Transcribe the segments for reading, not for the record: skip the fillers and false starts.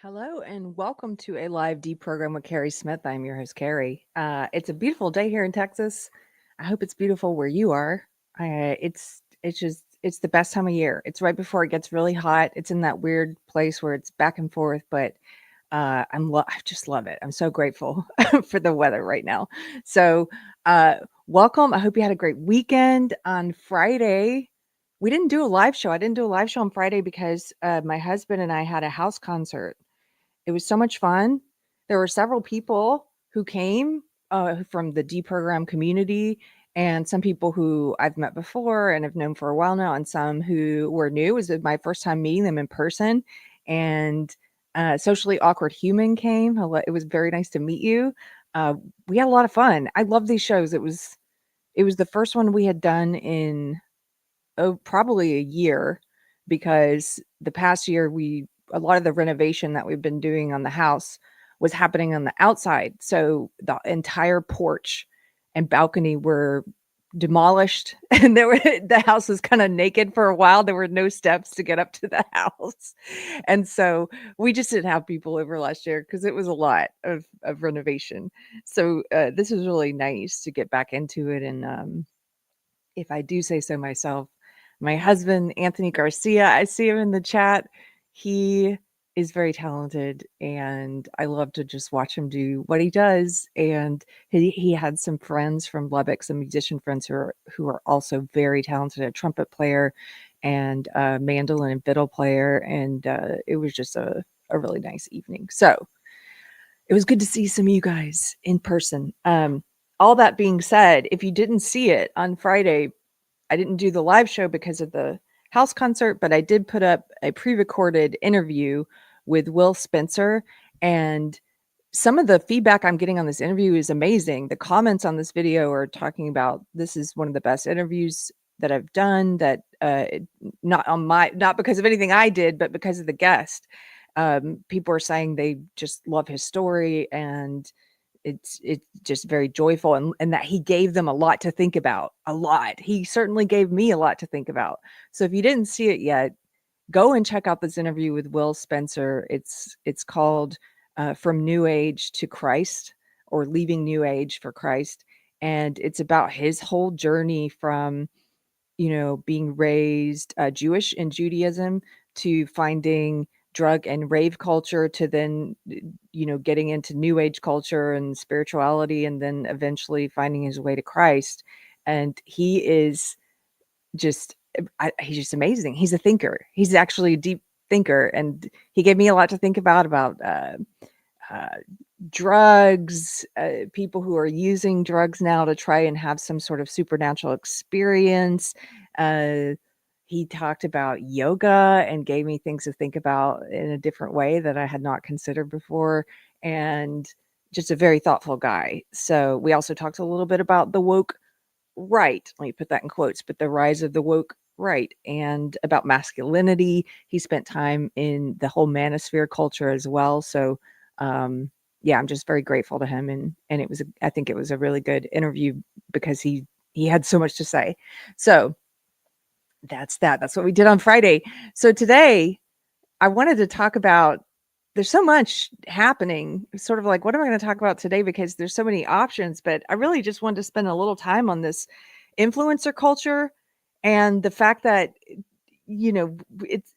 Hello and welcome to a live Deprogram with Keri Smith. I'm your host, Keri. It's a beautiful day here in Texas. I hope it's beautiful where you are. It's the best time of year. It's right before it gets really hot. It's in that weird place where it's back and forth, but I just love it. I'm so grateful for the weather right now. So, welcome. I hope you had a great weekend on Friday. We didn't do a live show. I didn't do a live show on Friday because my husband and I had a house concert. It was so much fun. There were several people who came from the deprogram community, and some people who I've met before and have known for a while now, and some who were new. It was my first time meeting them in person. And Socially Awkward Human came. It was very nice to meet you. We had a lot of fun. I love these shows. It was the first one we had done in probably a year, because the past year a lot of the renovation that we've been doing on the house was happening on the outside. So the entire porch and balcony were demolished and the house was kind of naked for a while. There were no steps to get up to the house. And so we just didn't have people over last year because it was a lot of renovation. So this is really nice to get back into it. And if I do say so myself, my husband, Anthony Garcia, I see him in the chat. He is very talented, and I love to just watch him do what he does. And he had some friends from Lubbock, some musician friends who are also very talented, a trumpet player and a mandolin and fiddle player. And it was just a really nice evening. So it was good to see some of you guys in person. All that being said, if you didn't see it on Friday, I didn't do the live show because of the house concert, but I did put up a pre-recorded interview with Will Spencer. And some of the feedback I'm getting on this interview is amazing. The comments on this video are talking about this is one of the best interviews that I've done, that not because of anything I did, but because of the guest. People are saying they just love his story, and it's just very joyful, and that he gave them a lot to think about. A lot. He certainly gave me a lot to think about. So if you didn't see it yet, go and check out this interview with Will Spencer. It's called From New Age to Christ, or Leaving New Age for Christ. And it's about his whole journey from, being raised Jewish in Judaism, to finding drug and rave culture, to then, getting into new age culture and spirituality, and then eventually finding his way to Christ. And he is just, he's just amazing. He's a thinker. He's actually a deep thinker. And he gave me a lot to think about drugs, people who are using drugs now to try and have some sort of supernatural experience. He talked about yoga and gave me things to think about in a different way that I had not considered before. And just a very thoughtful guy. So we also talked a little bit about the woke right. Let me put that in quotes, but the rise of the woke right, and about masculinity. He spent time in the whole manosphere culture as well. So yeah, I'm just very grateful to him, and I think it was a really good interview because he had so much to say. So that's what we did on Friday. So today I wanted to talk about, there's so much happening, sort of like, what am I going to talk about today? Because there's so many options, but I really just wanted to spend a little time on this influencer culture, and the fact that, it's,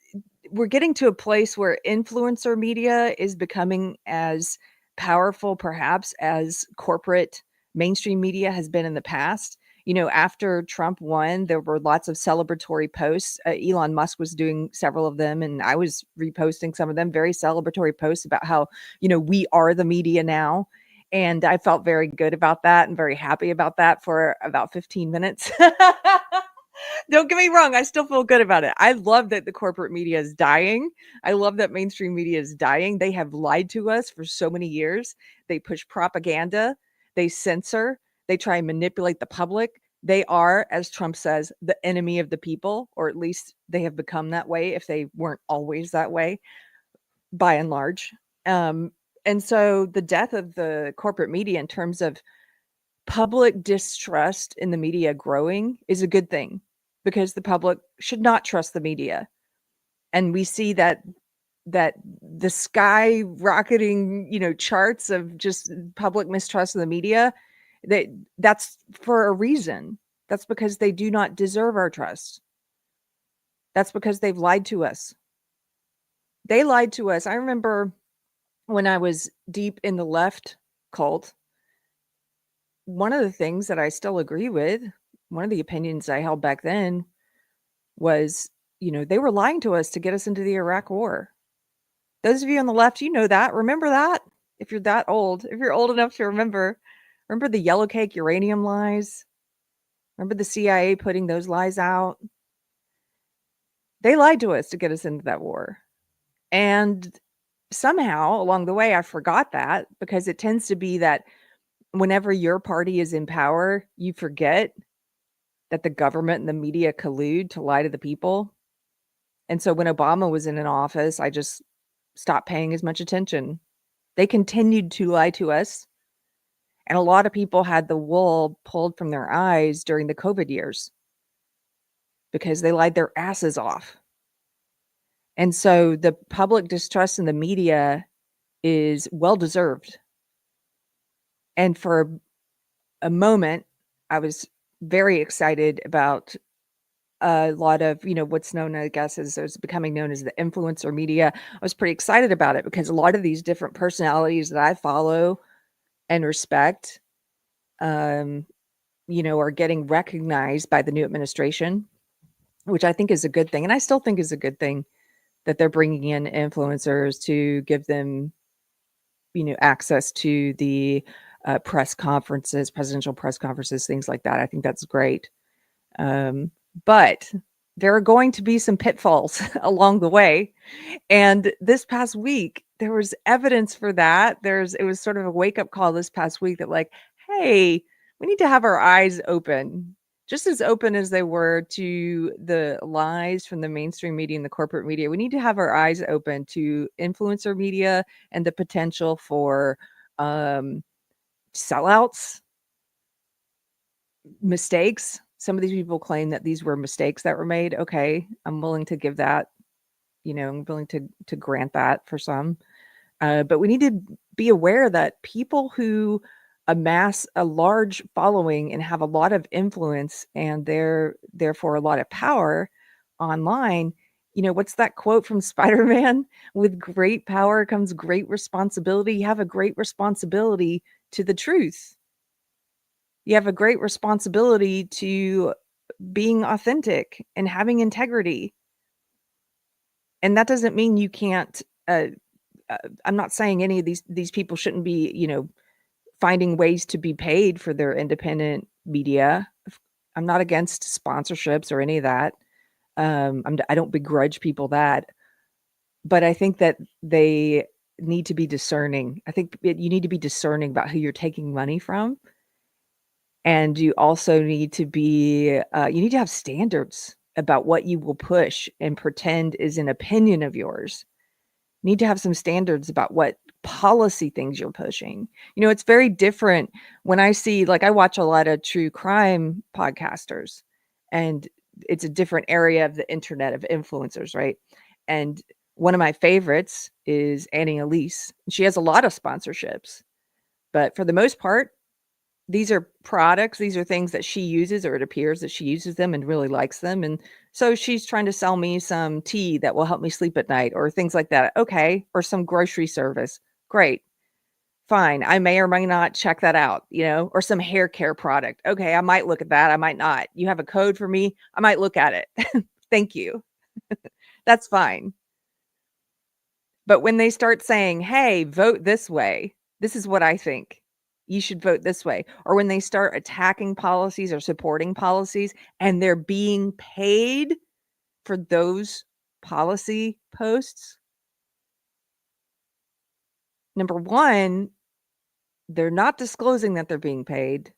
we're getting to a place where influencer media is becoming as powerful perhaps as corporate mainstream media has been in the past. After Trump won, there were lots of celebratory posts. Elon Musk was doing several of them, and I was reposting some of them, very celebratory posts about how, we are the media now. And I felt very good about that and very happy about that for about 15 minutes. Don't get me wrong, I still feel good about it. I love that the corporate media is dying. I love that mainstream media is dying. They have lied to us for so many years. They push propaganda, they censor, they try and manipulate the public. They are, as Trump says, the enemy of the people, or at least they have become that way, if they weren't always that way, by and large. And so the death of the corporate media, in terms of public distrust in the media growing, is a good thing, because the public should not trust the media. And we see that that the skyrocketing, charts of just public mistrust of the media, that's for a reason. That's because they do not deserve our trust. That's because they've lied to us. They lied to us. I remember when I was deep in the left cult, one of the things that I still agree with, one of the opinions I held back then was, they were lying to us to get us into the Iraq war. Those of you on the left, you know that. Remember that? If you're that old, if you're old enough to remember the yellow cake uranium lies? Remember the CIA putting those lies out? They lied to us to get us into that war. And somehow along the way, I forgot that, because it tends to be that whenever your party is in power, you forget that the government and the media collude to lie to the people. And so when Obama was in an office, I just stopped paying as much attention. They continued to lie to us. And a lot of people had the wool pulled from their eyes during the COVID years because they lied their asses off. And so the public distrust in the media is well-deserved. And for a moment, I was very excited about a lot of, what's known, I guess, as becoming known as the influencer media. I was pretty excited about it because a lot of these different personalities that I follow and respect, are getting recognized by the new administration, which I think is a good thing. And I still think is a good thing that they're bringing in influencers to give them, access to the press conferences, presidential press conferences, things like that. I think that's great. But there are going to be some pitfalls along the way. And this past week, there was evidence for that. It was sort of a wake-up call this past week that, like, hey, we need to have our eyes open, just as open as they were to the lies from the mainstream media and the corporate media. We need to have our eyes open to influencer media and the potential for sellouts, mistakes. Some of these people claim that these were mistakes that were made. Okay, I'm willing to give that. I'm willing to grant that for some. But we need to be aware that people who amass a large following and have a lot of influence and therefore a lot of power online, what's that quote from Spider-Man? With great power comes great responsibility. You have a great responsibility to the truth. You have a great responsibility to being authentic and having integrity. And that doesn't mean you can't, I'm not saying any of these people shouldn't be, finding ways to be paid for their independent media. I'm not against sponsorships or any of that. I don't begrudge people that, but I think that they need to be discerning. I think you need to be discerning about who you're taking money from. And you also need to be, you need to have standards about what you will push and pretend is an opinion of yours. You need to have some standards about what policy things you're pushing. It's very different when I see, like, I watch a lot of true crime podcasters, and it's a different area of the internet of influencers, right? And one of my favorites is Annie Elise. She has a lot of sponsorships, but for the most part, these are products, these are things that she uses, or it appears that she uses them and really likes them. And so she's trying to sell me some tea that will help me sleep at night or things like that. Okay. Or some grocery service. Great. Fine. I may or may not check that out, or some hair care product. Okay. I might look at that. I might not. You have a code for me. I might look at it. Thank you. That's fine. But when they start saying, hey, vote this way, this is what I think. You should vote this way. Or when they start attacking policies or supporting policies and they're being paid for those policy posts. Number one, they're not disclosing that they're being paid.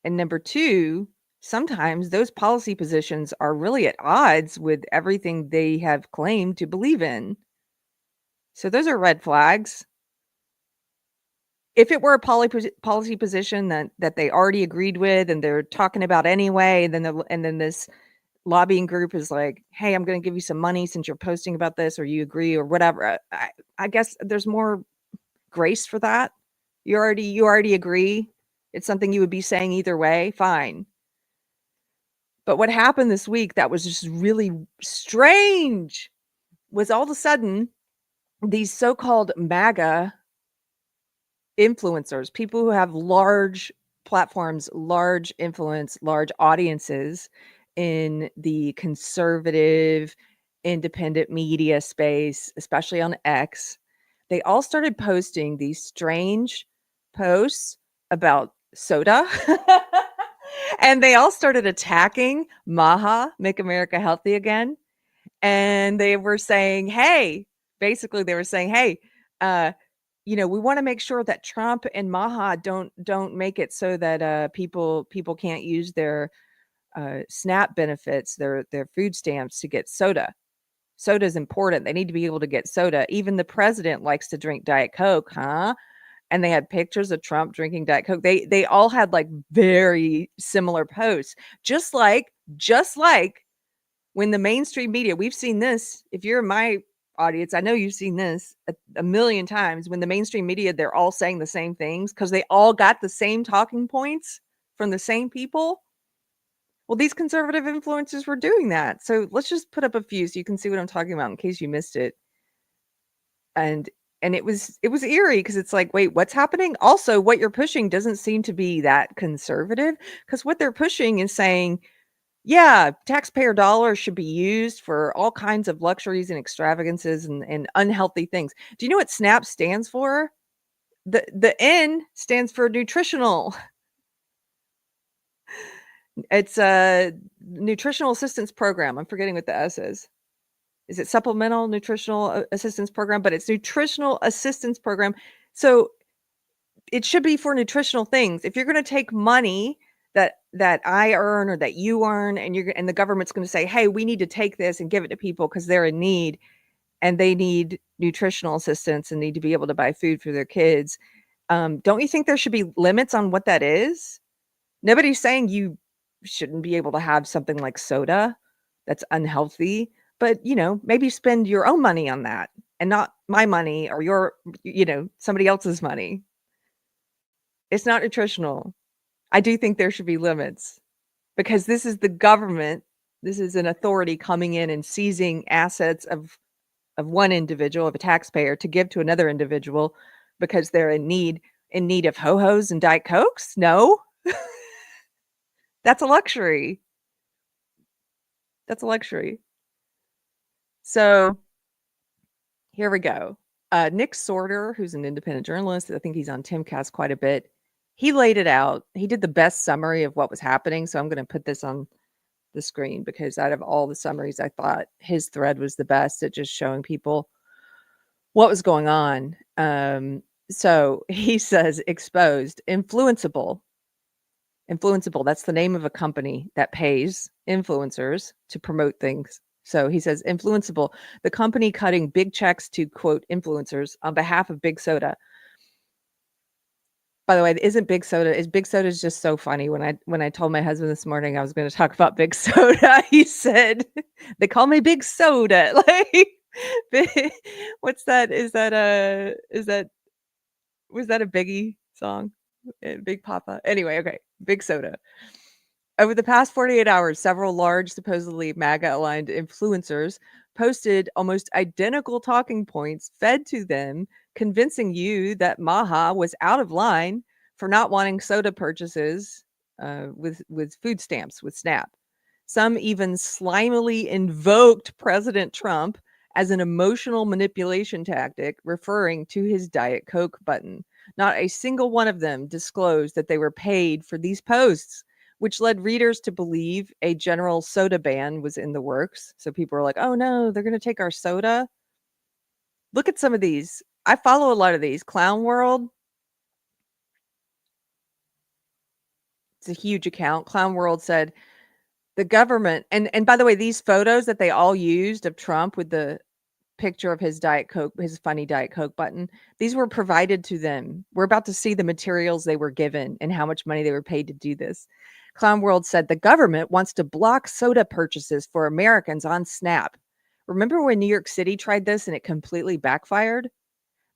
And number two, sometimes those policy positions are really at odds with everything they have claimed to believe in. So those are red flags. If it were a policy position that they already agreed with and they're talking about anyway, and then this lobbying group is like, hey, I'm going to give you some money since you're posting about this, or you agree, or whatever. I guess there's more grace for that. You already agree. It's something you would be saying either way. Fine. But what happened this week that was just really strange was all of a sudden these so-called MAGA influencers, people who have large platforms, large influence, large audiences in the conservative, independent media space, especially on X, they all started posting these strange posts about soda. And they all started attacking MAHA, Make America Healthy Again. And they were saying, hey, basically they were saying, hey, we want to make sure that Trump and MAHA don't make it so that people can't use their SNAP benefits, their food stamps to get soda. Soda is important. They need to be able to get soda. Even the president likes to drink Diet Coke, huh? And they had pictures of Trump drinking Diet Coke. They all had like very similar posts, just like when the mainstream media, we've seen this. If you're in my audience, I know you've seen this a million times. When the mainstream media, they're all saying the same things because they all got the same talking points from the same people. Well, these conservative influencers were doing that. So let's just put up a few so you can see what I'm talking about in case you missed it. And it was eerie because it's like, wait, what's happening? Also, what you're pushing doesn't seem to be that conservative, because what they're pushing is saying, yeah, taxpayer dollars should be used for all kinds of luxuries and extravagances and unhealthy things. Do you know what SNAP stands for? The N stands for nutritional. It's a nutritional assistance program. I'm forgetting what the S is. Is it supplemental nutritional assistance program? But it's nutritional assistance program. So it should be for nutritional things. If you're going to take money that I earn or that you earn, and the government's going to say, hey, we need to take this and give it to people because they're in need and they need nutritional assistance and need to be able to buy food for their kids. Don't you think there should be limits on what that is? Nobody's saying you shouldn't be able to have something like soda that's unhealthy, but maybe spend your own money on that and not my money or somebody else's money. It's not nutritional. I do think there should be limits, because this is the government. This is an authority coming in and seizing assets of one individual, of a taxpayer, to give to another individual because they're in need of ho-hos and Diet Cokes. No, that's a luxury. That's a luxury. So here we go. Nick Sorter, who's an independent journalist, I think he's on Timcast quite a bit. He laid it out. He did the best summary of what was happening. So I'm going to put this on the screen because out of all the summaries, I thought his thread was the best at just showing people what was going on. So he says, exposed, Influenceable, that's the name of a company that pays influencers to promote things. So he says, Influenceable, the company cutting big checks to, quote, influencers on behalf of Big Soda. By the way, Big Soda is just so funny. When I told my husband this morning I was going to talk about Big Soda, he said, they call me Big Soda. Like, what's that? Was that a Biggie song? Big Papa. Anyway, okay. Big Soda. Over the past 48 hours, several large, supposedly MAGA-aligned influencers posted almost identical talking points fed to them, convincing you that MAHA was out of line for not wanting soda purchases with food stamps, with SNAP. Some even slimily invoked President Trump as an emotional manipulation tactic, referring to his Diet Coke button. Not a single one of them disclosed that they were paid for these posts, which led readers to believe a general soda ban was in the works. So people were like, oh no, they're going to take our soda. Look at some of these. I follow a lot of these. Clown World. It's a huge account. Clown World said the government, and by the way, these photos that they all used of Trump with the picture of his Diet Coke, his funny Diet Coke button, these were provided to them. We're about to see the materials they were given and how much money they were paid to do this. Clown World said the government wants to block soda purchases for Americans on Snap. Remember when New York City tried this and it completely backfired?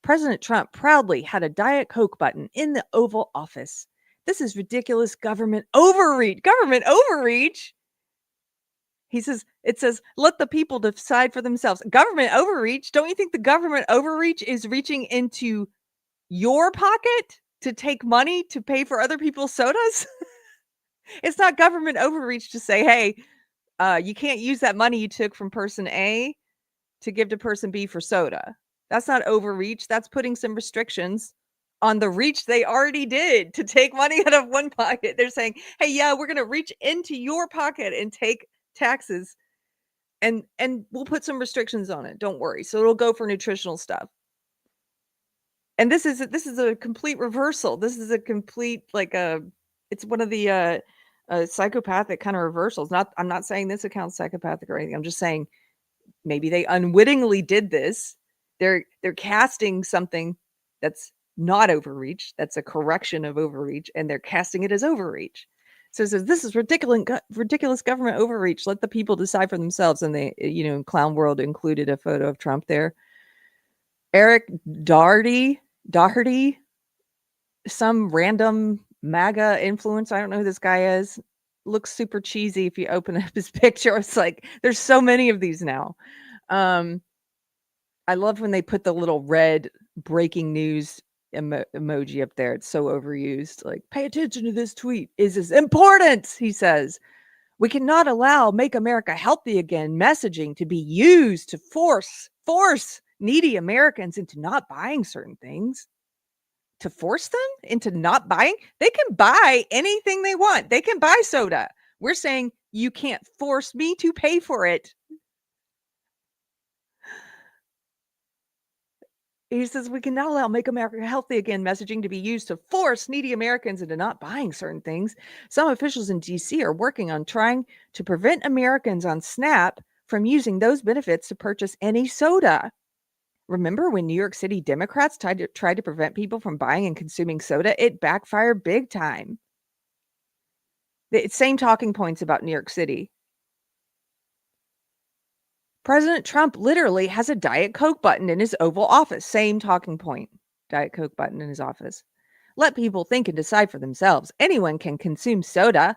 President Trump proudly had a Diet Coke button in the Oval Office. This is ridiculous government overreach. Government overreach? It says, let the people decide for themselves. Government overreach? Don't you think the government overreach is reaching into your pocket to take money to pay for other people's sodas? It's not government overreach to say, hey, you can't use that money you took from person A to give to person B for soda. That's not overreach. That's putting some restrictions on the reach they already did to take money out of one pocket. They're saying, hey, yeah, we're going to reach into your pocket and take taxes and we'll put some restrictions on it. Don't worry. So it'll go for nutritional stuff. And this is a complete reversal. This is a complete it's one of the psychopathic kind of reversals. I'm not saying this account's psychopathic or anything. I'm just saying maybe they unwittingly did this. They're casting something that's not overreach. That's a correction of overreach, and they're casting it as overreach. So it says this is ridiculous government overreach. Let the people decide for themselves. And they, in Clown World included a photo of Trump there. Eric Doherty, some random MAGA influencer. I don't know who this guy is. Looks super cheesy if you open up his picture. It's like there's so many of these now. I love when they put the little red breaking news emoji up there. It's so overused. Like, pay attention to this tweet. Is this important? He says, we cannot allow Make America Healthy Again messaging to be used to force needy Americans into not buying certain things. To force them into not buying? They can buy anything they want. They can buy soda. We're saying you can't force me to pay for it. He says we can now allow Make America Healthy Again messaging to be used to force needy Americans into not buying certain things. Some officials in D.C. are working on trying to prevent Americans on SNAP from using those benefits to purchase any soda. Remember when New York City Democrats tried to prevent people from buying and consuming soda? It backfired big time. The same talking points about New York City. President Trump literally has a Diet Coke button in his Oval Office. Same talking point. Diet Coke button in his office. Let people think and decide for themselves. Anyone can consume soda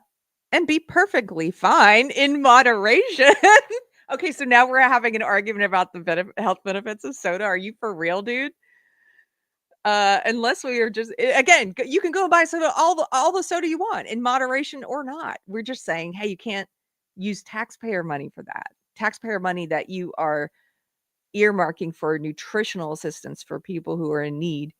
and be perfectly fine in moderation. Okay, so now we're having an argument about the health benefits of soda. Are you for real, dude? Unless we are just, again, you can go and buy soda, all the soda you want in moderation or not. We're just saying, hey, you can't use taxpayer money for that. Taxpayer money that you are earmarking for nutritional assistance for people who are in need.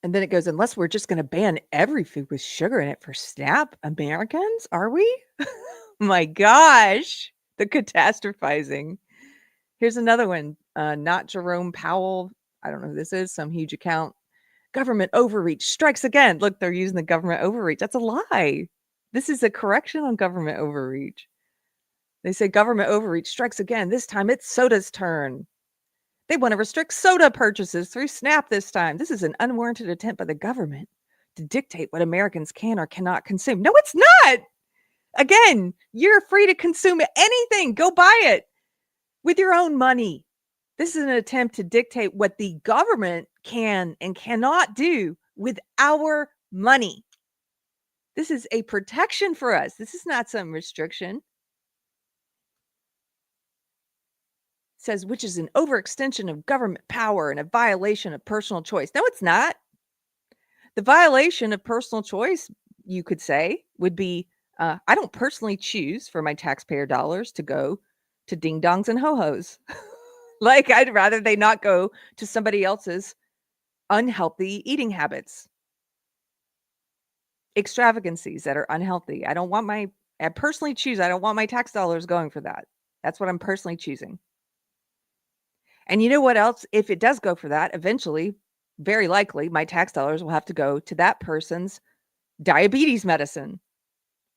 And then it goes, unless we're just going to ban every food with sugar in it for SNAP Americans, are we? My gosh, the catastrophizing. Here's another one. Not Jerome Powell. I don't know who this is. Some huge account. Government overreach strikes again. Look, they're using the government overreach. That's a lie. This is a correction on government overreach. They say government overreach strikes again. This time it's soda's turn. They want to restrict soda purchases through SNAP this time. This is an unwarranted attempt by the government to dictate what Americans can or cannot consume. No, it's not. Again, you're free to consume anything. Go buy it with your own money. This is an attempt to dictate what the government can and cannot do with our money. This is a protection for us. This is not some restriction. It says, which is an overextension of government power and a violation of personal choice. No, it's not. The violation of personal choice, you could say, would be, I don't personally choose for my taxpayer dollars to go to ding dongs and ho-hos. Like, I'd rather they not go to somebody else's unhealthy eating habits. Extravagancies that are unhealthy. I personally choose, I don't want my tax dollars going for that. That's what I'm personally choosing. And you know what else? If it does go for that, eventually, very likely, my tax dollars will have to go to that person's diabetes medicine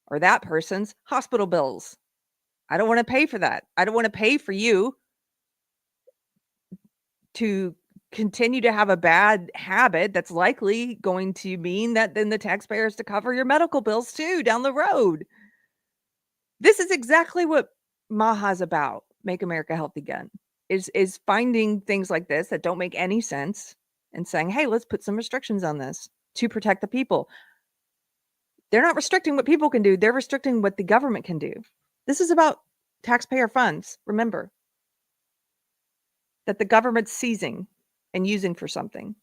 or that person's hospital bills. I don't want to pay for that. I don't want to pay for you to continue to have a bad habit that's likely going to mean that then the taxpayer has to cover your medical bills too down the road. This is exactly what MAHA is about. Make America Healthy Again. Is finding things like this that don't make any sense and saying, hey, let's put some restrictions on this to protect the people. They're not restricting what people can do. They're restricting what the government can do. This is about taxpayer funds, remember, that the government's seizing and using for something.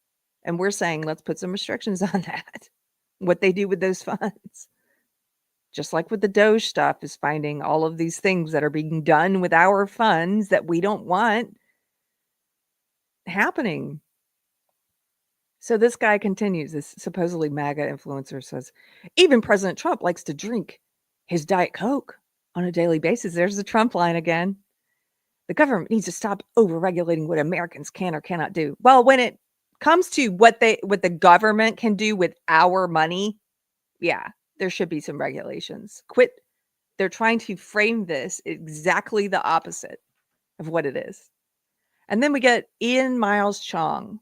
And we're saying, let's put some restrictions on that, what they do with those funds. Just like with the Doge stuff, is finding all of these things that are being done with our funds that we don't want happening. So this guy continues, this supposedly MAGA influencer says, even President Trump likes to drink his Diet Coke on a daily basis. There's the Trump line again. The government needs to stop over-regulating what Americans can or cannot do. Well, when it comes to what the government can do with our money, yeah, there should be some regulations. Quit. They're trying to frame this exactly the opposite of what it is. And then we get Ian Miles Chong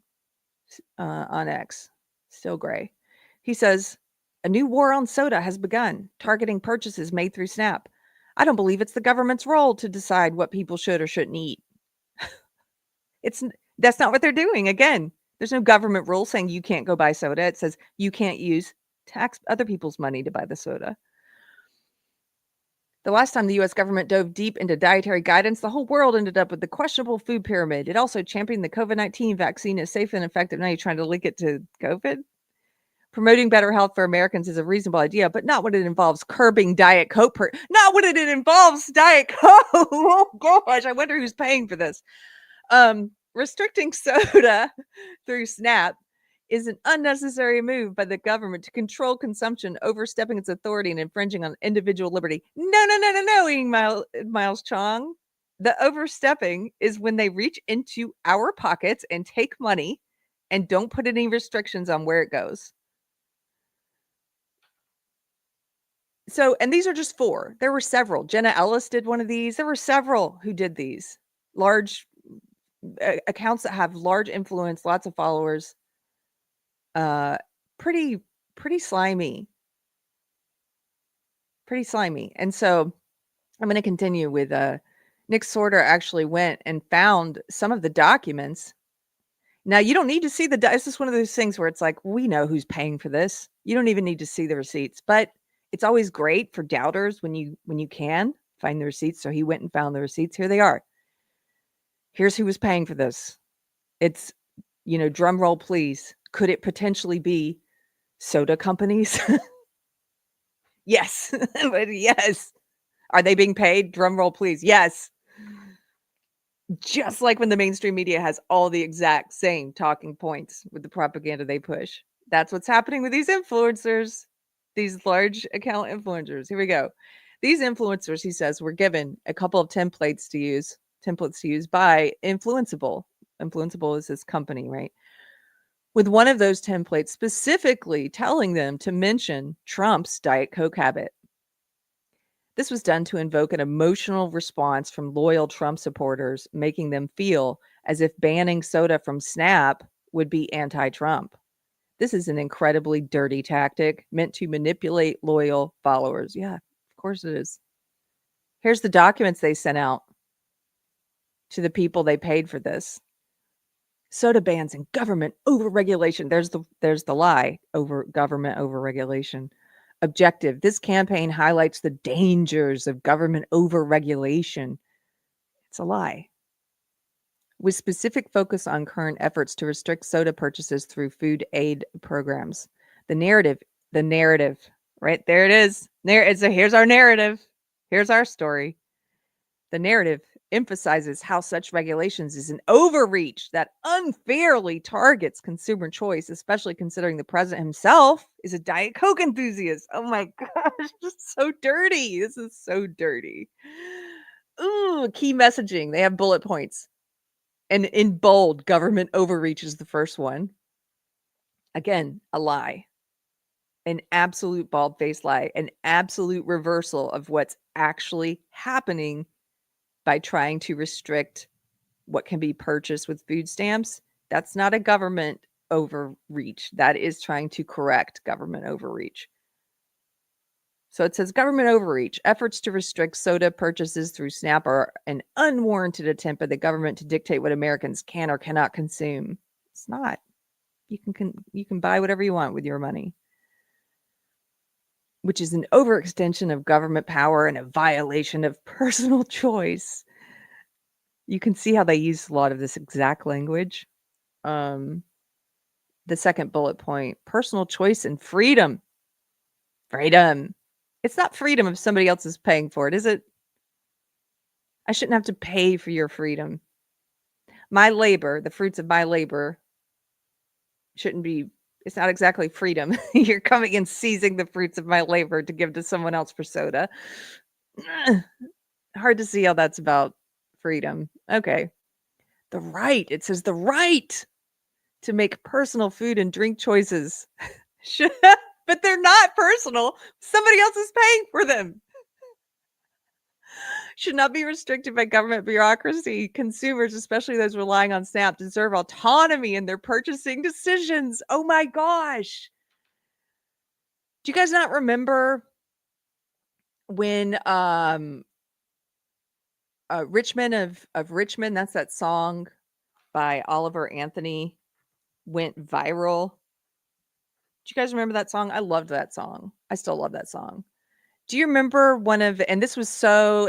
on X, still gray. He says, a new war on soda has begun, targeting purchases made through Snap. I don't believe it's the government's role to decide what people should or shouldn't eat. That's not what they're doing. Again, there's no government rule saying you can't go buy soda. It says you can't use other people's money to buy the soda. The last time the U.S. government dove deep into dietary guidance, the whole world ended up with the questionable food pyramid. It also championed the COVID-19 vaccine as safe and effective. Now you're trying to link it to COVID? Promoting better health for Americans is a reasonable idea, but not when it involves curbing Diet Coke. Not when it involves Diet Coke. Oh, gosh, I wonder who's paying for this. Restricting soda through SNAP is an unnecessary move by the government to control consumption, overstepping its authority and infringing on individual liberty. No, Ian Miles Chong. The overstepping is when they reach into our pockets and take money and don't put any restrictions on where it goes. So, and these are just 4. There were several. Jenna Ellis did one of these. There were several who did these. Large accounts that have large influence, lots of followers. Pretty slimy. Pretty slimy. And so I'm going to continue with Nick Sorter actually went and found some of the documents. Now, you don't need to see this is one of those things where it's like, we know who's paying for this. You don't even need to see the receipts, but it's always great for doubters when you can find the receipts. So he went and found the receipts. Here they are. Here's who was paying for this. It's, drum roll, please. Could it potentially be soda companies? Yes. Yes. Are they being paid? Drum roll, please. Yes. Just like when the mainstream media has all the exact same talking points with the propaganda they push. That's what's happening with these influencers, these large account influencers. Here we go. These influencers, he says, were given a couple of templates to use by Influenceable. Influenceable is his company, right? With one of those templates specifically telling them to mention Trump's Diet Coke habit. This was done to invoke an emotional response from loyal Trump supporters, making them feel as if banning soda from Snap would be anti-Trump. This is an incredibly dirty tactic meant to manipulate loyal followers. Yeah, of course it is. Here's the documents they sent out to the people they paid for this. Soda bans and government overregulation. There's the lie. Government overregulation. Objective. This campaign highlights the dangers of government overregulation. It's a lie. With specific focus on current efforts to restrict soda purchases through food aid programs. The narrative, right? There it is. Here's our narrative. Here's our story. The narrative emphasizes how such regulations is an overreach that unfairly targets consumer choice, especially considering the president himself is a Diet Coke enthusiast. Oh my gosh, just so dirty. This is so dirty. Ooh, key messaging. They have bullet points. And in bold, government overreach is the first one. Again, a lie. An absolute bald-faced lie. An absolute reversal of what's actually happening by trying to restrict what can be purchased with food stamps That's not a government overreach. That is trying to correct government overreach. So it says government overreach. Efforts to restrict soda purchases through SNAP are an unwarranted attempt by the government to dictate what Americans can or cannot consume. It's not. You can buy whatever you want with your money, which is an overextension of government power and a violation of personal choice. You can see how they use a lot of this exact language. The second bullet point, personal choice and freedom. Freedom. It's not freedom if somebody else is paying for it, is it? I shouldn't have to pay for your freedom. My labor, the fruits of my labor, shouldn't be, it's not exactly freedom. You're coming and seizing the fruits of my labor to give to someone else for soda. Hard to see how that's about freedom. Okay. The right. It says the right to make personal food and drink choices. But they're not personal. Somebody else is paying for them. Should not be restricted by government bureaucracy. Consumers, especially those relying on SNAP, deserve autonomy in their purchasing decisions. Oh my gosh. Do you guys not remember when Richmond of Richmond, that's that song by Oliver Anthony, went viral? Do you guys remember that song? I loved that song. I still love that song. Do you remember and this was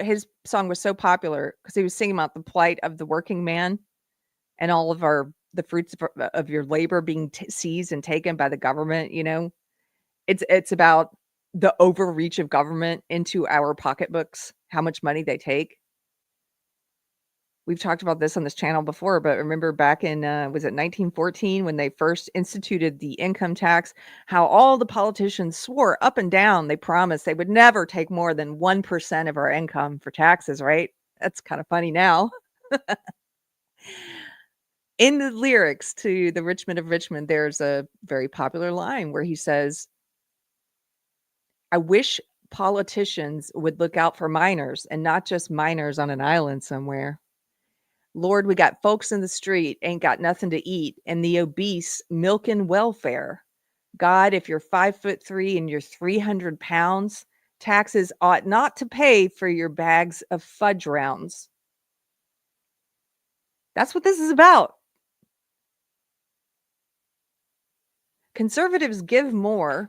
his song was so popular because he was singing about the plight of the working man and all of the fruits of your labor being seized and taken by the government, you know? It's about the overreach of government into our pocketbooks, how much money they take. We've talked about this on this channel before, but remember back in, was it 1914 when they first instituted the income tax, how all the politicians swore up and down, they promised they would never take more than 1% of our income for taxes, right? That's kind of funny now. In the lyrics to the Richmond of Richmond, there's a very popular line where he says, I wish politicians would look out for minors and not just minors on an island somewhere. Lord, we got folks in the street, ain't got nothing to eat, and the obese milking welfare. God, if you're 5'3" and you're 300 pounds, taxes ought not to pay for your bags of fudge rounds. That's what this is about. Conservatives give more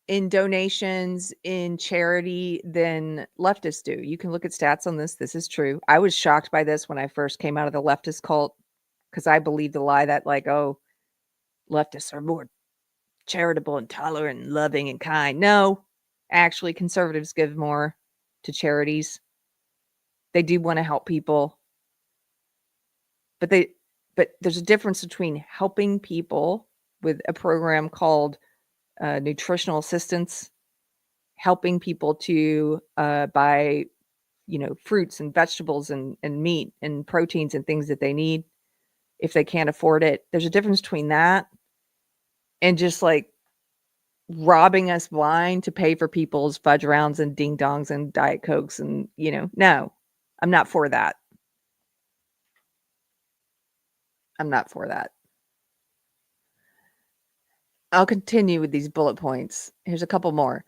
in donations, in charity than leftists do. You can look at stats on this. This is true. I was shocked by this when I first came out of the leftist cult because I believed the lie that like, oh, leftists are more charitable and tolerant and loving and kind. No, actually, conservatives give more to charities. They do want to help people. But there's a difference between helping people with a program called nutritional assistance, helping people to buy, fruits and vegetables and meat and proteins and things that they need if they can't afford it. There's a difference between that and just like robbing us blind to pay for people's fudge rounds and ding dongs and Diet Cokes and, no, I'm not for that. I'm not for that. I'll continue with these bullet points. Here's a couple more.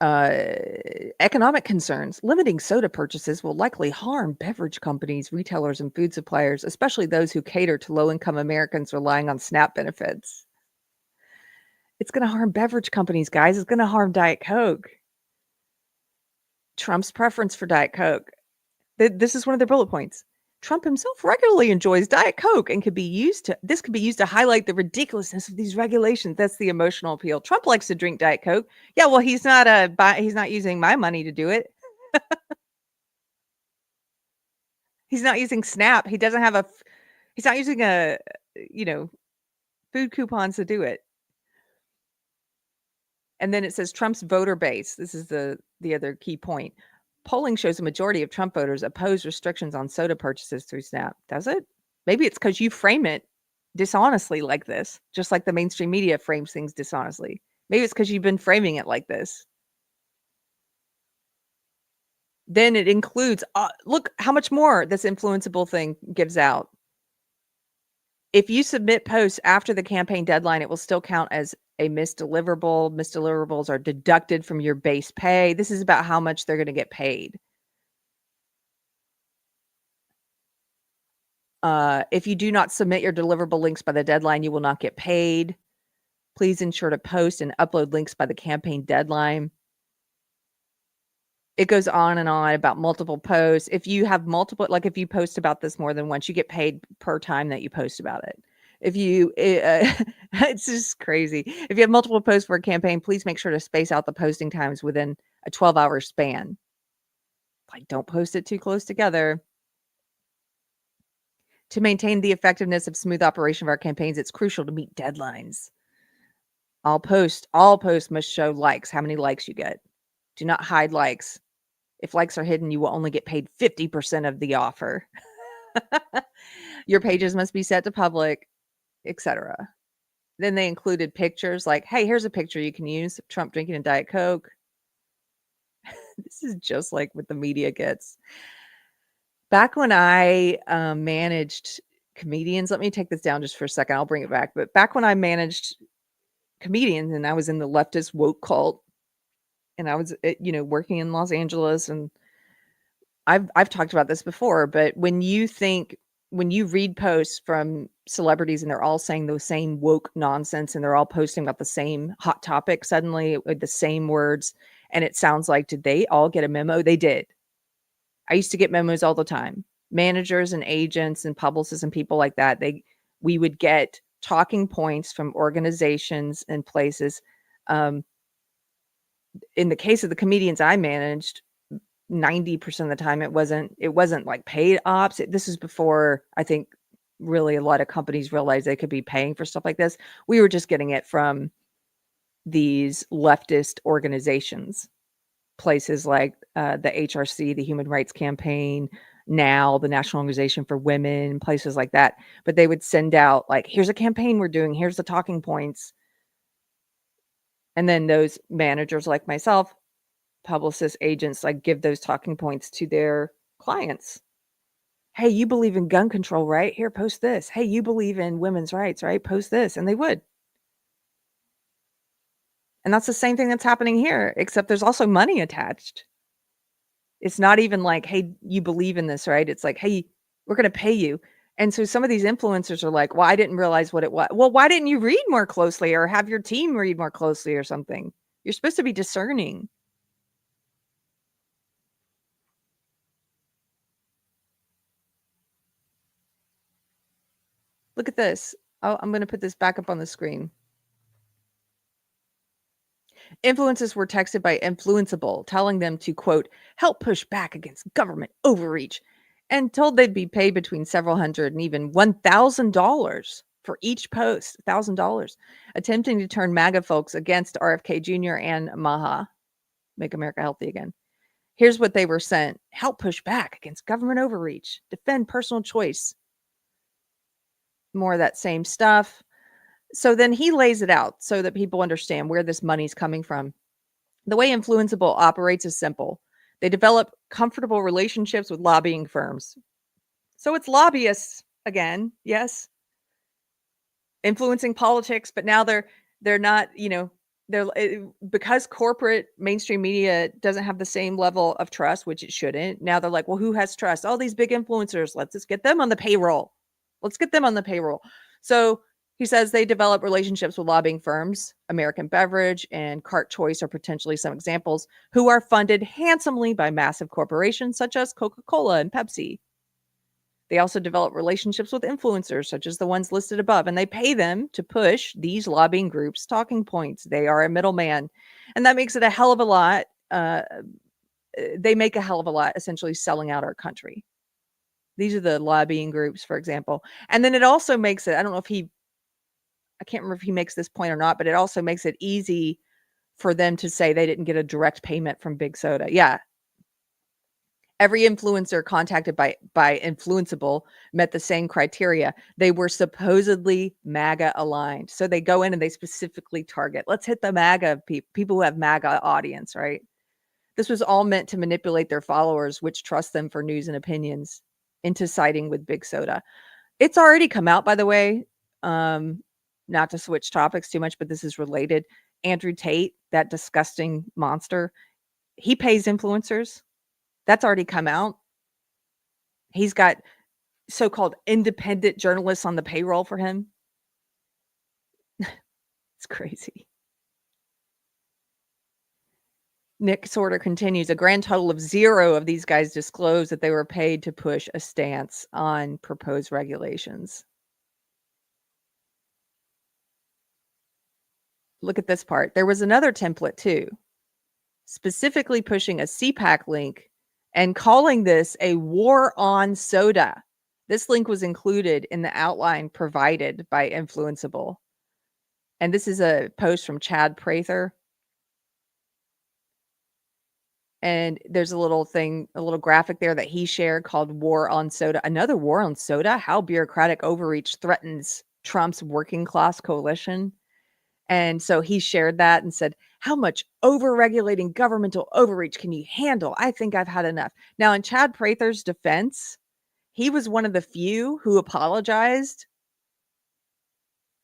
Economic concerns. Limiting soda purchases will likely harm beverage companies, retailers, and food suppliers, especially those who cater to low-income Americans relying on SNAP benefits. It's going to harm beverage companies, guys. It's going to harm Diet Coke. Trump's preference for Diet Coke. This is one of their bullet points. Trump himself regularly enjoys Diet Coke and could be used to highlight the ridiculousness of these regulations. That's the emotional appeal. Trump likes to drink Diet Coke. Yeah, well, he's not using my money to do it. He's not using SNAP. He's not using food coupons to do it. And then it says Trump's voter base. This is the other key point. Polling shows a majority of Trump voters oppose restrictions on soda purchases through SNAP. Does it? Maybe it's because you frame it dishonestly like this, just like the mainstream media frames things dishonestly. Maybe it's because you've been framing it like this. Then it includes, look how much more this influenceable thing gives out. If you submit posts after the campaign deadline, it will still count as a missed deliverable. Missed deliverables are deducted from your base pay. This is about how much they're going to get paid. If you do not submit your deliverable links by the deadline, you will not get paid. Please ensure to post and upload links by the campaign deadline. It goes on and on about multiple posts. If you have multiple, like if you post about this more than once, you get paid per time that you post about it. If you, it's just crazy. If you have multiple posts for a campaign, please make sure to space out the posting times within a 12-hour span. Like, don't post it too close together. To maintain the effectiveness of smooth operation of our campaigns, it's crucial to meet deadlines. All posts must show likes, how many likes you get. Do not hide likes. If likes are hidden, you will only get paid 50% of the offer. Your pages must be set to public, etc. Then they included pictures like, hey, here's a picture you can use of Trump drinking a Diet Coke. This is just like what the media gets. Back when I managed comedians, let me take this down just for a second. I'll bring it back. But back when I managed comedians and I was in the leftist woke cult and I was, working in Los Angeles, and I've talked about this before, but when you read posts from celebrities and they're all saying the same woke nonsense and they're all posting about the same hot topic suddenly with the same words, and it sounds like, did they all get a memo? They did. I used to get memos all the time. Managers and agents and publicists and people like that, we would get talking points from organizations and places. In the case of the comedians I managed, 90% of the time it wasn't like paid ops. This is before I think really a lot of companies realized they could be paying for stuff like this. We were just getting it from these leftist organizations, places like the HRC, the Human Rights Campaign, now the National Organization for Women, places like that. But they would send out like, here's a campaign we're doing, here's the talking points. And then those managers like myself, publicists, agents, like give those talking points to their clients. Hey, you believe in gun control, right? Here, post this. Hey, you believe in women's rights, right? Post this. And they would. And that's the same thing that's happening here, except there's also money attached. It's not even like, hey, you believe in this, right? It's like, hey, we're going to pay you. And so some of these influencers are like, well, I didn't realize what it was. Well, why didn't you read more closely or have your team read more closely or something? You're supposed to be discerning. Look at this. I'm going to put this back up on the screen. Influencers were texted by Influenceable, telling them to, quote, help push back against government overreach, and told they'd be paid between several hundred and even $1,000 for each post, $1,000, attempting to turn MAGA folks against RFK Jr. and MAHA, Make America Healthy Again. Here's what they were sent. Help push back against government overreach. Defend personal choice. More of that same stuff. So then he lays it out so that people understand where this money's coming from. The way Influenceable operates is simple. They develop comfortable relationships with lobbying firms. So it's lobbyists again, yes, influencing politics, but now they're not, because corporate mainstream media doesn't have the same level of trust, which it shouldn't. Now they're like, well, who has trust? All these big influencers, let's just get them on the payroll. So he says they develop relationships with lobbying firms, American Beverage and Cart Choice are potentially some examples, who are funded handsomely by massive corporations such as Coca-Cola and Pepsi. They also develop relationships with influencers such as the ones listed above, and they pay them to push these lobbying groups' talking points. They are a middleman, and that makes it a hell of a lot. They make a hell of a lot essentially selling out our country. These are the lobbying groups, for example. And then it also makes it, I can't remember if he makes this point or not, but it also makes it easy for them to say they didn't get a direct payment from Big Soda. Yeah. Every influencer contacted by Influenceable met the same criteria. They were supposedly MAGA aligned. So they go in and they specifically target, let's hit the MAGA people who have MAGA audience, right? This was all meant to manipulate their followers, which trust them for news and opinions, into siding with Big Soda. It's already come out, by the way. Not to switch topics too much, but this is related. Andrew Tate, that disgusting monster, he pays influencers. That's already come out. He's got so-called independent journalists on the payroll for him. It's crazy. Nick Sorter continues, a grand total of 0 of these guys disclosed that they were paid to push a stance on proposed regulations. Look at this part. There was another template too, specifically pushing a CPAC link and calling this a war on soda. This link was included in the outline provided by Influenceable. And this is a post from Chad Prather. And there's a little graphic there that he shared called War on Soda. Another war on soda? How bureaucratic overreach threatens Trump's working class coalition. And so he shared that and said, how much over-regulating governmental overreach can you handle? I think I've had enough. Now, in Chad Prather's defense, he was one of the few who apologized.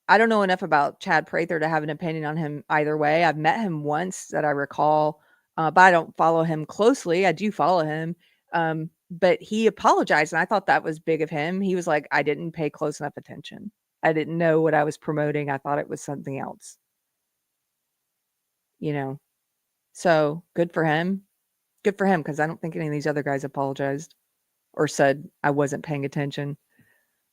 I don't know enough about Chad Prather to have an opinion on him either way. I've met him once that I recall, but I don't follow him closely. I do follow him. But he apologized, and I thought that was big of him. He was like, I didn't pay close enough attention. I didn't know what I was promoting. I thought it was something else. You know, so good for him. Good for him, because I don't think any of these other guys apologized or said I wasn't paying attention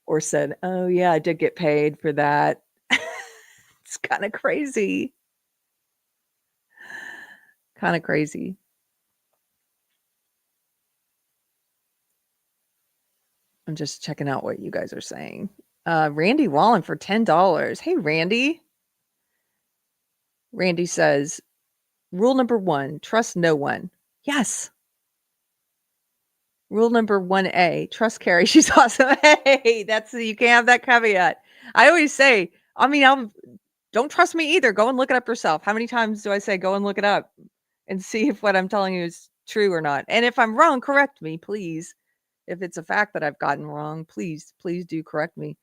or said, oh, yeah, I did get paid for that. It's kind of crazy. Kind of crazy. I'm just checking out what you guys are saying. Randy Wallen for $10. Hey, Randy. Randy says, rule number 1, trust no one. Yes. Rule number 1A, trust Keri. She's awesome. Hey, you can't have that caveat. I always say, don't trust me either. Go and look it up yourself. How many times do I say, go and look it up and see if what I'm telling you is true or not? And if I'm wrong, correct me, please. If it's a fact that I've gotten wrong, please do correct me.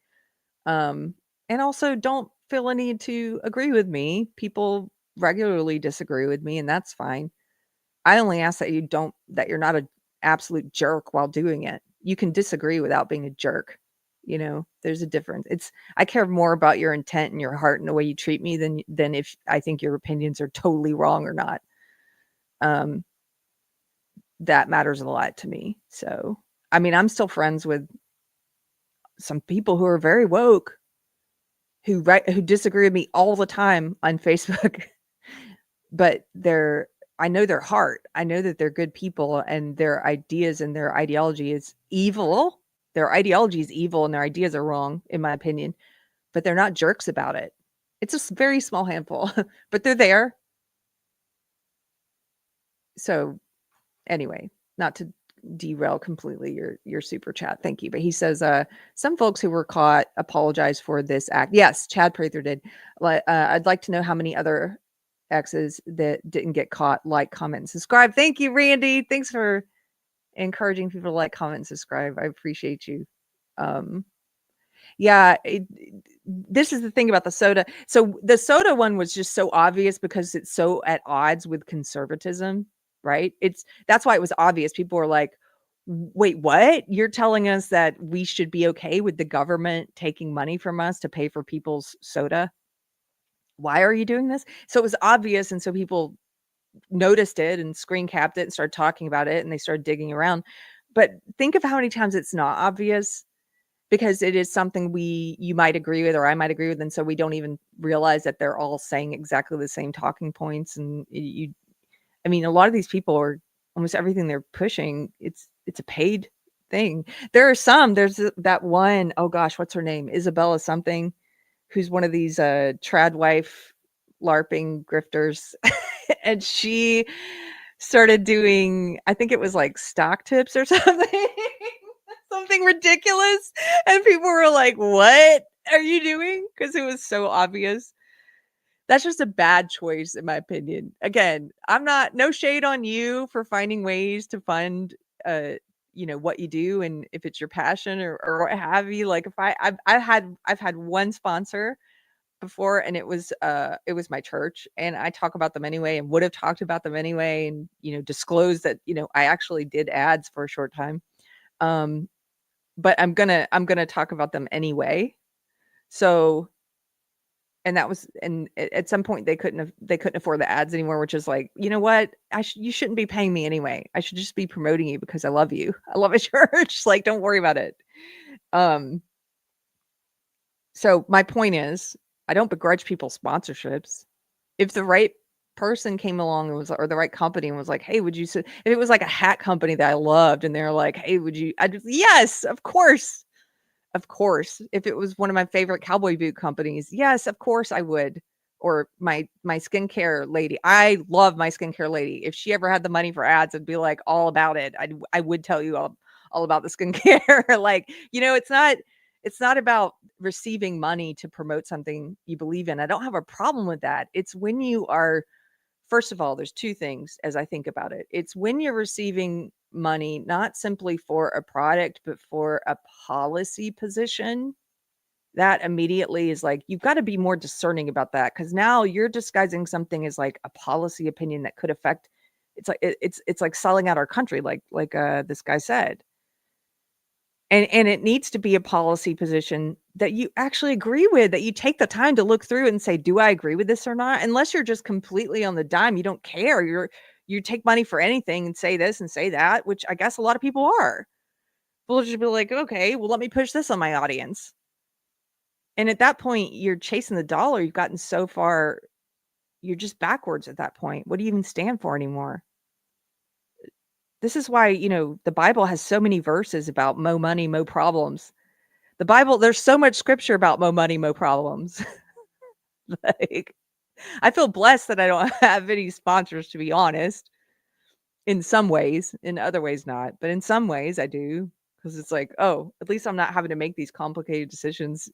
And also don't feel a need to agree with me. People regularly disagree with me, and that's fine. I only ask that you're not an absolute jerk while doing it. You can disagree without being a jerk. There's a difference. I care more about your intent and your heart and the way you treat me than if I think your opinions are totally wrong or not. That matters a lot to me. So, I'm still friends with some people who are very woke, who disagree with me all the time on Facebook, but I know their heart. I know that they're good people, and their ideas and their ideology is evil. Their ideology is evil and their ideas are wrong, in my opinion, but they're not jerks about it. It's a very small handful, but they're there. So anyway, not to derail completely your super chat. Thank you. But he says, some folks who were caught apologize for this act. Yes, Chad Prather did. I'd like to know how many other exes that didn't get caught. Like, comment, and subscribe. Thank you, Randy. Thanks for encouraging people to like, comment, and subscribe. I appreciate you. Yeah, this is the thing about the soda. So the soda one was just so obvious because it's so at odds with conservatism, right? That's why it was obvious. People were like, wait, what? You're telling us that we should be okay with the government taking money from us to pay for people's soda? Why are you doing this? So it was obvious, and so people noticed it and screen capped it and started talking about it, and they started digging around. But think of how many times it's not obvious, because it is something you might agree with or I might agree with, and so we don't even realize that they're all saying exactly the same talking points. And a lot of these people are, almost everything they're pushing, it's a paid thing. There's that one, oh gosh, what's her name? Isabella something, who's one of these trad wife LARPing grifters. And she started doing, I think it was like stock tips or something. Something ridiculous. And people were like, what are you doing? Because it was so obvious. That's just a bad choice, in my opinion. Again, no shade on you for finding ways to fund what you do and if it's your passion or what have you. Like if I've had one sponsor before, and it was my church, and I talk about them anyway and would have talked about them anyway, and disclose that I actually did ads for a short time. But I'm gonna talk about them anyway. So, and that was, and at some point they couldn't afford the ads anymore, which is like, you know what? You shouldn't be paying me anyway. I should just be promoting you because I love you. I love a church. Like, don't worry about it. So my point is, I don't begrudge people sponsorships. If the right person came along and or the right company and was like, hey, would you, if it was like a hat company that I loved and they're like, hey, would you, yes, of course. Of course. If it was one of my favorite cowboy boot companies, yes, of course I would. Or my skincare lady. I love my skincare lady. If she ever had the money for ads, I'd be like all about it. I would tell you all about the skincare. Like, it's not about receiving money to promote something you believe in. I don't have a problem with that. It's when you are, first of all, there's two things as I think about it. It's when you're receiving money, not simply for a product, but for a policy position. That immediately is like, you've got to be more discerning about that, because now you're disguising something as like a policy opinion that could affect. It's like it's like selling out our country, like this guy said. And it needs to be a policy position that you actually agree with, that you take the time to look through and say, do I agree with this or not? Unless you're just completely on the dime, you don't care. You take money for anything and say this and say that, which I guess a lot of people are. We'll just be like, okay, well, let me push this on my audience. And at that point, you're chasing the dollar. You've gotten so far, you're just backwards at that point. What do you even stand for anymore? This is why, the Bible has so many verses about mo money, mo problems. The Bible, there's so much scripture about mo money, mo problems. Like, I feel blessed that I don't have any sponsors, to be honest. In some ways, in other ways not, but in some ways I do, because it's like, oh, at least I'm not having to make these complicated decisions.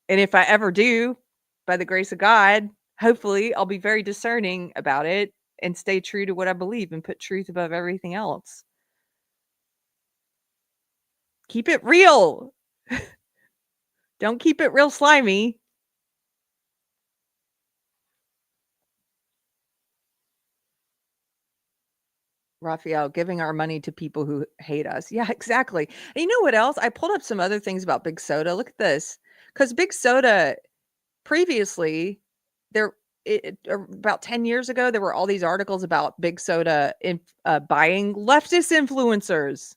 And if I ever do, by the grace of God, hopefully I'll be very discerning about it and stay true to what I believe and put truth above everything else. Keep it real. Don't keep it real slimy. Raphael, giving our money to people who hate us. Yeah, exactly. And you know what else? I pulled up some other things about Big Soda. Look at this. Because Big Soda, previously, about 10 years ago, there were all these articles about Big Soda buying leftist influencers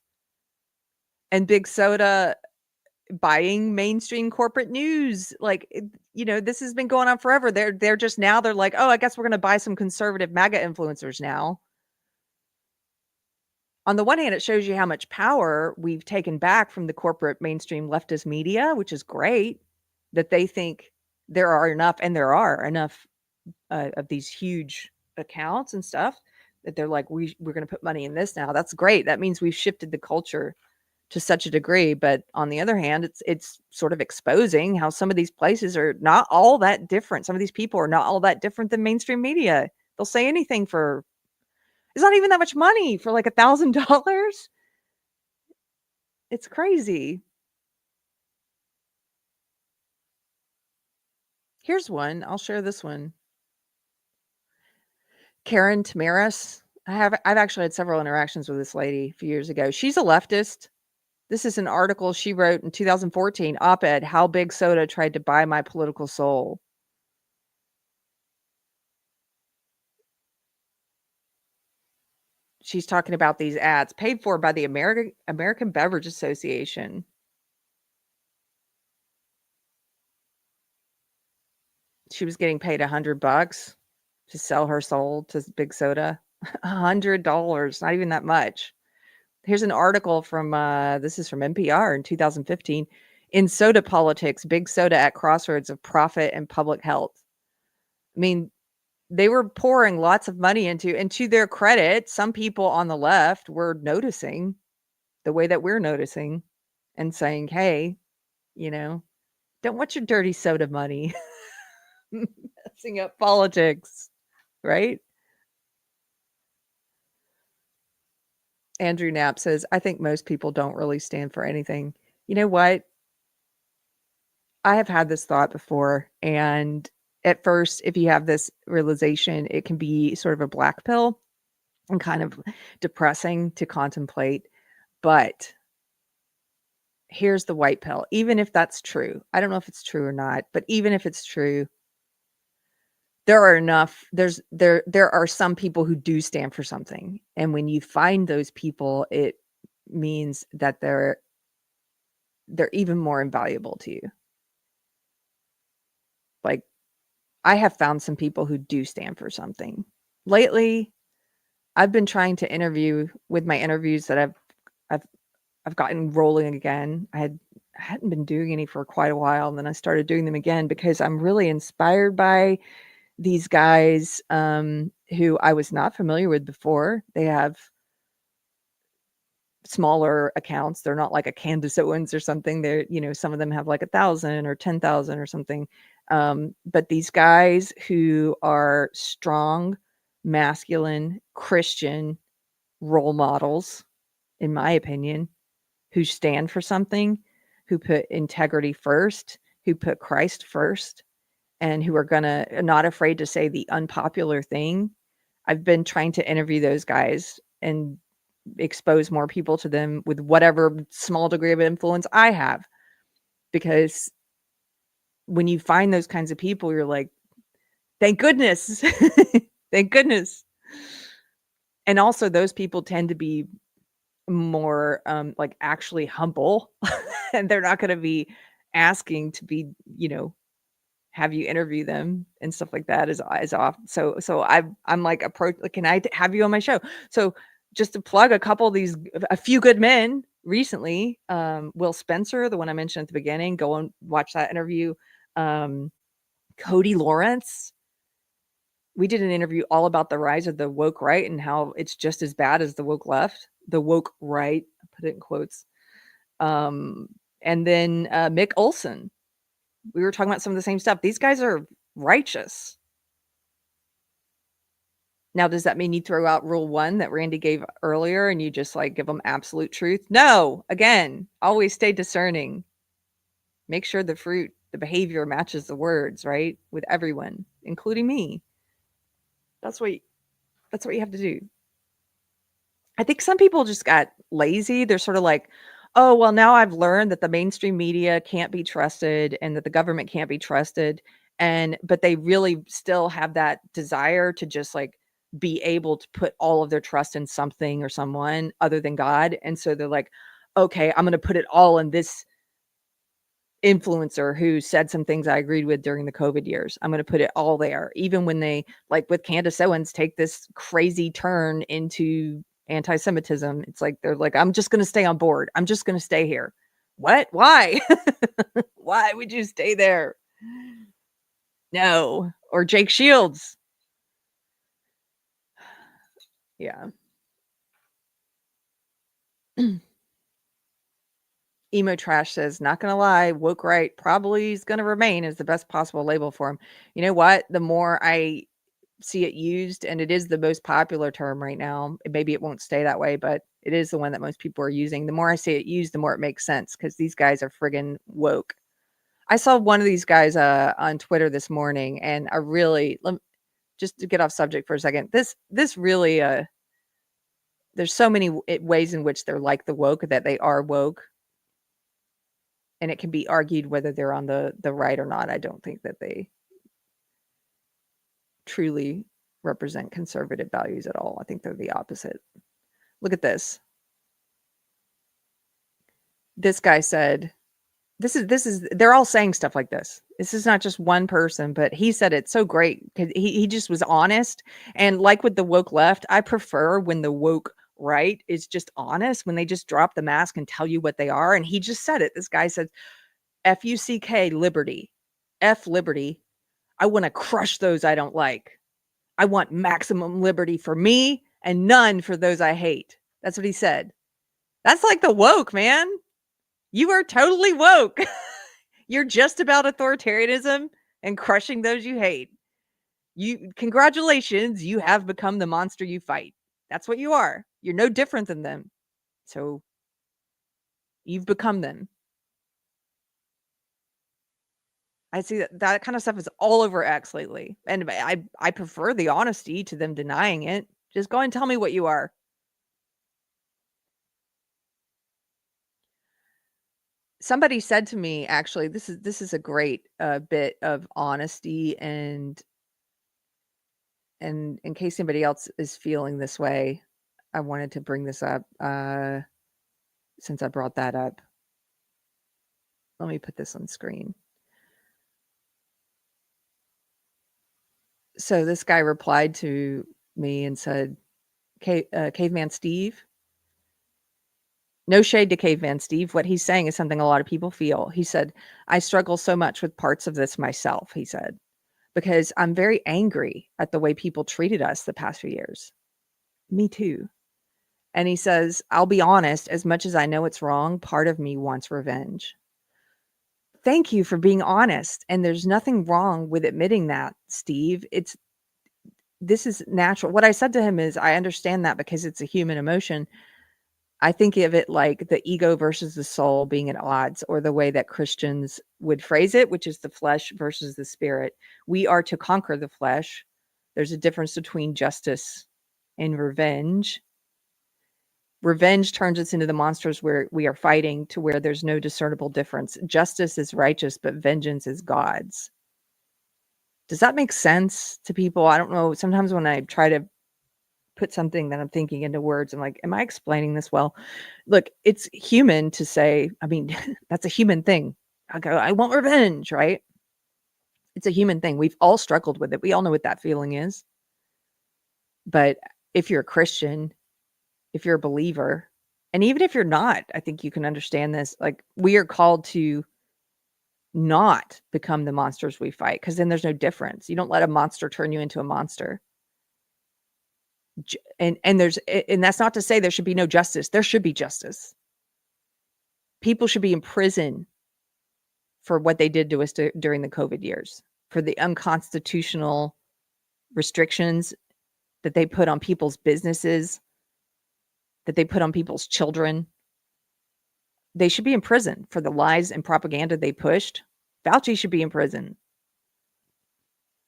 and Big Soda buying mainstream corporate news. Like, this has been going on forever. They're just now, they're like, oh, I guess we're going to buy some conservative MAGA influencers now. On the one hand, it shows you how much power we've taken back from the corporate mainstream leftist media, which is great, that they think there are enough of these huge accounts and stuff, that they're like, we're going to put money in this now. That's great. That means we've shifted the culture to such a degree. But on the other hand, it's sort of exposing how some of these places are not all that different. Some of these people are not all that different than mainstream media. They'll say anything for, it's not even that much money for like $1,000. It's crazy. Here's one. I'll share this one. Karen Tamaris. I've actually had several interactions with this lady a few years ago. She's a leftist. This is an article she wrote in 2014, op-ed, How Big Soda Tried to Buy My Political Soul. She's talking about these ads paid for by the American Beverage Association. She was getting paid $100 to sell her soul to Big Soda. $100, not even that much. Here's an article from, this is from NPR in 2015. In soda politics, Big Soda at crossroads of profit and public health. I mean, they were pouring lots of money into, and to their credit, some people on the left were noticing the way that we're noticing and saying, hey, don't want your dirty soda money messing up politics, right? Andrew Knapp says, I think most people don't really stand for anything. You know what? I have had this thought before, and at first, if you have this realization, it can be sort of a black pill and kind of depressing to contemplate. But here's the white pill. Even if that's true, I don't know if it's true or not, but even if it's true, there are some people who do stand for something. And when you find those people, it means that they're even more invaluable to you. Like, I have found some people who do stand for something. Lately, I've been trying to interview with my interviews that I've gotten rolling again. I hadn't been doing any for quite a while, and then I started doing them again because I'm really inspired by these guys who I was not familiar with before. They have smaller accounts. They're not like a Candace Owens or something. They're, some of them have like 1,000 or 10,000 or something. But these guys who are strong, masculine, Christian role models, in my opinion, who stand for something, who put integrity first, who put Christ first, and who are not afraid to say the unpopular thing. I've been trying to interview those guys and expose more people to them with whatever small degree of influence I have. Because when you find those kinds of people, you're like, thank goodness. Thank goodness. And also those people tend to be more like actually humble and they're not going to be asking to be, have you interview them and stuff like that is off. So I'm like, can I have you on my show? So just to plug a few good men recently, Will Spencer, the one I mentioned at the beginning, go and watch that interview. Cody Lawrence, we did an interview all about the rise of the woke right and how it's just as bad as the woke left, the woke right, I put it in quotes. And then Mick Olson, we were talking about some of the same stuff. These guys are righteous. Now, does that mean you throw out rule 1 that Randy gave earlier and you just like give them absolute truth? No, again, always stay discerning. Make sure the behavior matches the words, right? With everyone, including me. That's what you have to do. I think some people just got lazy. They're sort of like, oh, well, now I've learned that the mainstream media can't be trusted and that the government can't be trusted. But they really still have that desire to just like be able to put all of their trust in something or someone other than God. And so they're like, okay, I'm going to put it all in this influencer who said some things I agreed with during the COVID years. I'm going to put it all there. Even when they, like with Candace Owens, take this crazy turn into anti-Semitism. It's like, they're like, I'm just going to stay on board. I'm just going to stay here. What? Why? Why would you stay there? No. Or Jake Shields. Yeah. Emo Trash says, not going to lie, woke right probably is going to remain as the best possible label for him. You know what? The more I see it used, and it is the most popular term right now, maybe it won't stay that way, but it is the one that most people are using. The more I see it used, the more it makes sense because these guys are friggin' woke. I saw one of these guys on Twitter this morning, and I really, just to get off subject for a second, this really, there's so many ways in which they're like the woke that they are woke. And it can be argued whether they're on the right or not. I don't think that they truly represent conservative values at all. I think they're the opposite. Look at this. This guy said, this is they're all saying stuff like this. This is not just one person, but he said it so great because he just was honest. And like with the woke left, I prefer when the woke right is just honest, when they just drop the mask and tell you what they are. And he just said it. This guy said, F-U-C-K, liberty. F liberty. I want to crush those I don't like. I want maximum liberty for me and none for those I hate. That's what he said. That's like the woke, man. You are totally woke. You're just about authoritarianism and crushing those you hate. Congratulations, you have become the monster you fight. That's what you are. You're no different than them. So you've become them. I see that kind of stuff is all over X lately. And I prefer the honesty to them denying it. Just go and tell me what you are. Somebody said to me, actually, this is a great bit of honesty, and in case anybody else is feeling this way, I wanted to bring this up since I brought that up. Let me put this on screen. So this guy replied to me and said, Caveman Steve, no shade to Caveman Steve. What he's saying is something a lot of people feel. He said, I struggle so much with parts of this myself, he said, because I'm very angry at the way people treated us the past few years. Me too. And he says, I'll be honest, as much as I know it's wrong, part of me wants revenge. Thank you for being honest. And there's nothing wrong with admitting that, Steve. This is natural. What I said to him is, I understand that because it's a human emotion. I think of it like the ego versus the soul being at odds, or the way that Christians would phrase it, which is the flesh versus the spirit. We are to conquer the flesh. There's a difference between justice and revenge. Revenge turns us into the monsters where we are fighting, to where there's no discernible difference. Justice is righteous, but vengeance is God's. Does that make sense to people? I don't know. Sometimes when I try to put something that I'm thinking into words, I'm like, am I explaining this well? Look, it's human to say, I mean, that's a human thing. I go, I want revenge, right? It's a human thing. We've all struggled with it. We all know what that feeling is. But if you're a Christian, if you're a believer, and even if you're not, I think you can understand this. Like, we are called to not become the monsters we fight, because then there's no difference. You don't let a monster turn you into a monster. And that's not to say there should be no justice. There should be justice. People should be in prison for what they did to us during the COVID years, for the unconstitutional restrictions that they put on people's businesses, that they put on people's children. They should be in prison for the lies and propaganda they pushed. Fauci should be in prison.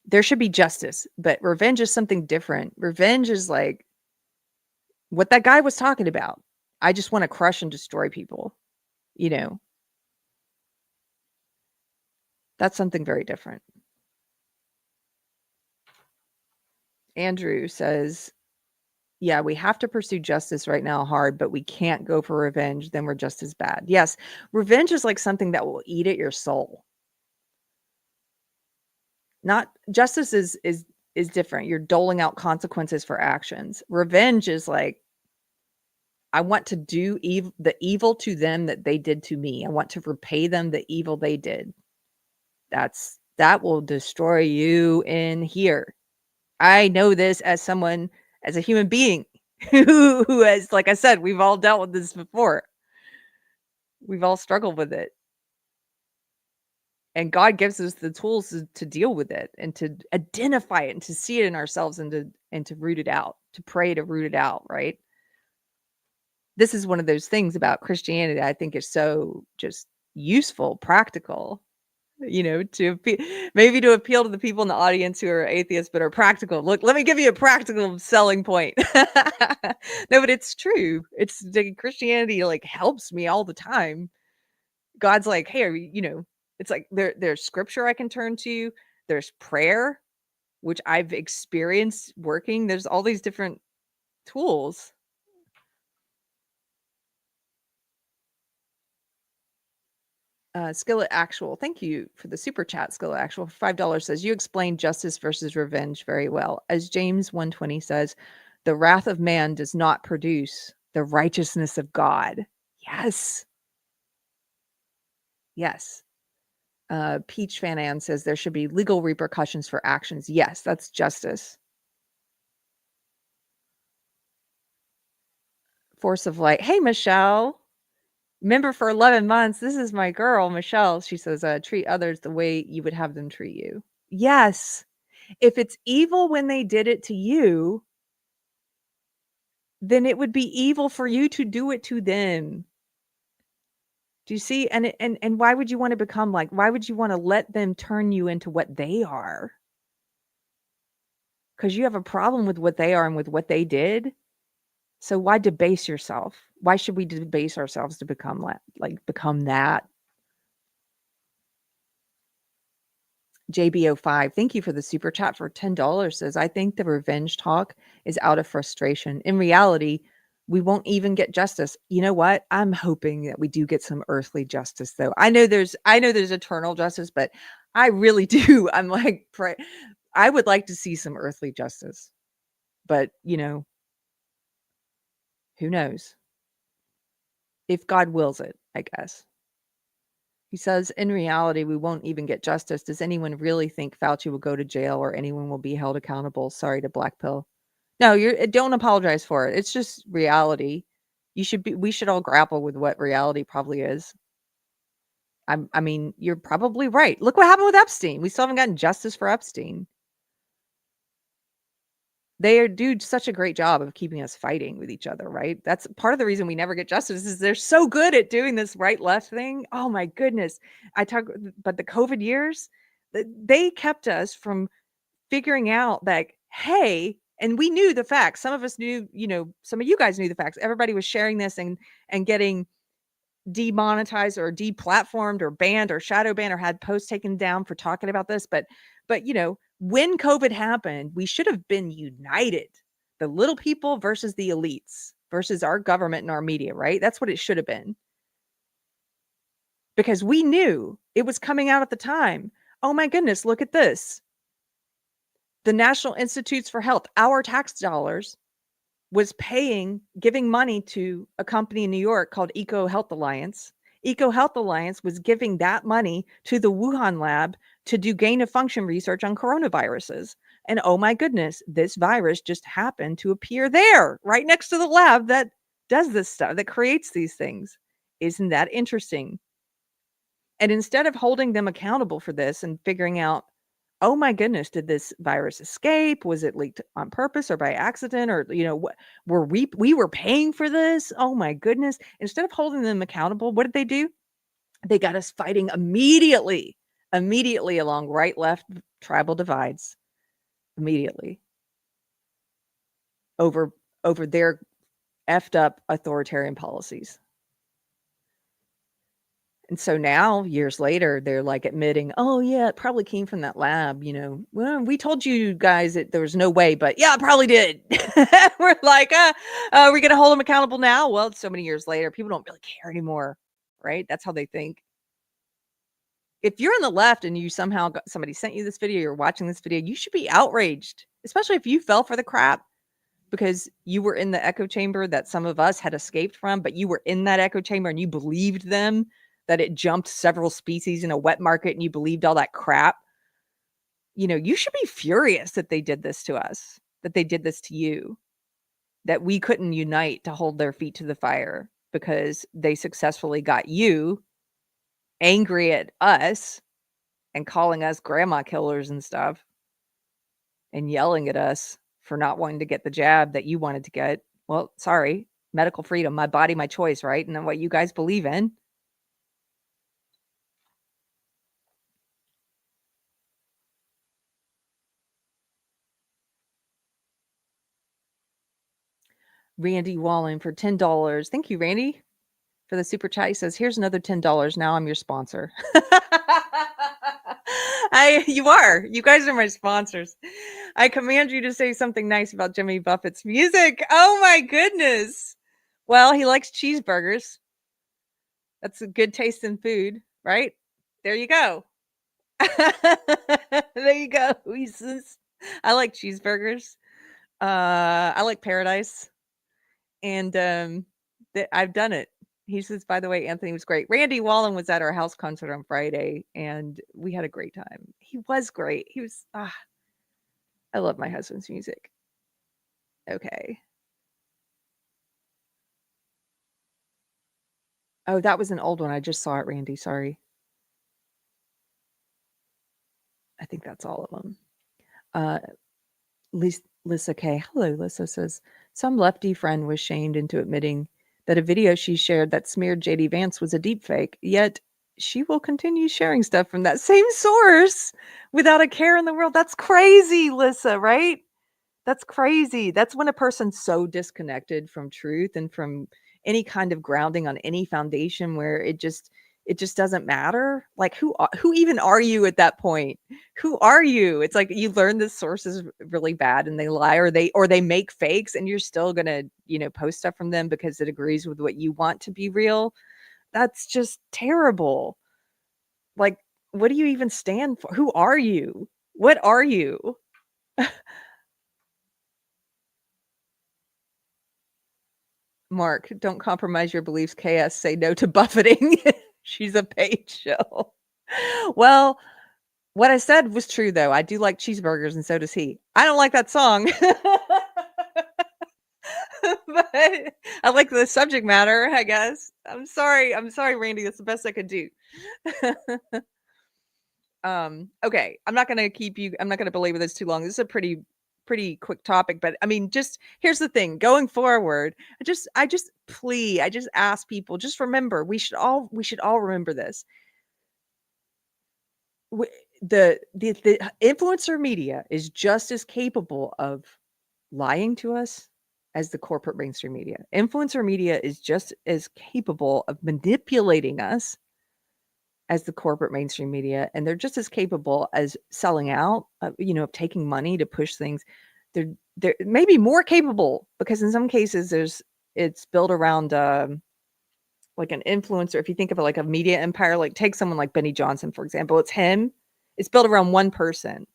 There should be justice, but revenge is something different. Revenge is like what that guy was talking about. I just want to crush and destroy people. You know, that's something very different. Andrew says, yeah, we have to pursue justice right now hard, but we can't go for revenge. Then we're just as bad. Yes, revenge is like something that will eat at your soul. Not justice is different. You're doling out consequences for actions. Revenge is like, I want to do the evil to them that they did to me. I want to repay them the evil they did. That will destroy you in here. I know this as someone, as a human being who has, like I said, we've all dealt with this before. We've all struggled with it. And God gives us the tools to deal with it, and to identify it, and to see it in ourselves, and to root it out, to pray to root it out, right? This is one of those things about Christianity I think is so just useful, practical, you know, maybe to appeal to the people in the audience who are atheists but are practical. Look, let me give you a practical selling point. No, but it's true. It's Christianity like helps me all the time. God's like, hey, it's like there's scripture I can turn to. There's prayer, which I've experienced working. There's all these different tools. Skillet Actual, thank you for the super chat. Skillet Actual, $5 says, you explain justice versus revenge very well. As James 1:20 says, the wrath of man does not produce the righteousness of God. Yes. Yes. Peach Fan Ann says there should be legal repercussions for actions. Yes, that's justice. Force of Light. Hey, Michelle. Member for 11 months. This is my girl, Michelle. She says, treat others the way you would have them treat you. Yes. If it's evil when they did it to you, then it would be evil for you to do it to them. Do you see? And why would you want to become like, why would you want to let them turn you into what they are? Because you have a problem with what they are and with what they did. So why debase yourself? Why should we debase ourselves to become become that? JB05, thank you for the super chat for $10. Says, I think the revenge talk is out of frustration. In reality, we won't even get justice. You know what? I'm hoping that we do get some earthly justice, though. I know there's eternal justice, but I really do. I'm like, I would like to see some earthly justice, but who knows? If God wills it, I guess. He says, in reality, we won't even get justice. Does anyone really think Fauci will go to jail or anyone will be held accountable? Sorry to Black Pill. No, don't apologize for it. It's just reality. We should all grapple with what reality probably is. I mean, you're probably right. Look what happened with Epstein. We still haven't gotten justice for Epstein. They do such a great job of keeping us fighting with each other, right? That's part of the reason we never get justice is they're so good at doing this right-left thing. Oh my goodness. But the COVID years, they kept us from figuring out that, hey, and we knew the facts. Some of us knew, some of you guys knew the facts. Everybody was sharing this and getting demonetized or deplatformed or banned or shadow banned or had posts taken down for talking about this. But when COVID happened, we should have been united. The little people versus the elites versus our government and our media, right? That's what it should have been. Because we knew it was coming out at the time. Oh my goodness, look at this. The National Institutes for Health, our tax dollars, was giving money to a company in New York called Eco Health Alliance. Eco Health Alliance was giving that money to the Wuhan lab to do gain of function research on coronaviruses. And oh my goodness, this virus just happened to appear there, right next to the lab that does this stuff, that creates these things. Isn't that interesting? And instead of holding them accountable for this and figuring out, oh my goodness, did this virus escape? Was it leaked on purpose or by accident? Or, what we were paying for this? Oh my goodness. Instead of holding them accountable, what did they do? They got us fighting immediately along right, left tribal divides, immediately over their effed up authoritarian policies. And so now, years later, they're like admitting, oh, yeah, it probably came from that lab. Well, we told you guys that there was no way, but yeah, it probably did. We're like, are we going to hold them accountable now? Well, it's so many years later. People don't really care anymore, right? That's how they think. If you're on the left and you somehow somebody sent you this video, you're watching this video, you should be outraged, especially if you fell for the crap because you were in the echo chamber that some of us had escaped from, but you were in that echo chamber and you believed them that it jumped several species in a wet market and you believed all that crap. You should be furious that they did this to us, that they did this to you, that we couldn't unite to hold their feet to the fire because they successfully got you angry at us and calling us grandma killers and stuff and yelling at us for not wanting to get the jab that you wanted to get. Well, sorry, medical freedom, my body, my choice, right? And then what you guys believe in. Randy Wallen for $10. Thank you, Randy, for the super chat. He says, here's another $10. Now I'm your sponsor. You are. You guys are my sponsors. I command you to say something nice about Jimmy Buffett's music. Oh my goodness. Well, he likes cheeseburgers. That's a good taste in food, right? There you go. There you go. He says, I like cheeseburgers. I like paradise. And I've done it. He says, by the way, Anthony was great. Randy Wallen was at our house concert on Friday, and we had a great time. He was great. He was, I love my husband's music. Okay. Oh, that was an old one. I just saw it, Randy. Sorry. I think that's all of them. Lisa K. Hello, Lisa says, Some lefty friend was shamed into admitting that a video she shared that smeared JD Vance was a deepfake, yet she will continue sharing stuff from that same source without a care in the world. That's crazy, Lissa, right? That's crazy. That's when a person's so disconnected from truth and from any kind of grounding on any foundation where it just doesn't matter. Like who even are you at that point? Who are you? It's like you learn this source is really bad and they lie or they make fakes and you're still gonna, post stuff from them because it agrees with what you want to be real. That's just terrible. Like, what do you even stand for? Who are you? What are you? Mark, don't compromise your beliefs. KS, say no to buffeting. She's a paid shill. Well, what I said was true, though. I do like cheeseburgers, and so does he. I don't like that song. But I like the subject matter, I guess. I'm sorry, Randy. That's the best I could do. Okay. I'm not gonna belabor this too long. This is a pretty quick topic, but I mean, just here's the thing. Going forward, I just ask people, just remember, we should all remember this. The influencer media is just as capable of lying to us as the corporate mainstream media. Influencer media is just as capable of manipulating us as the corporate mainstream media, and they're just as capable as selling out, of taking money to push things. They're maybe more capable because in some cases it's built around like an influencer. If you think of it like a media empire, like take someone like Benny Johnson, for example, it's built around one person.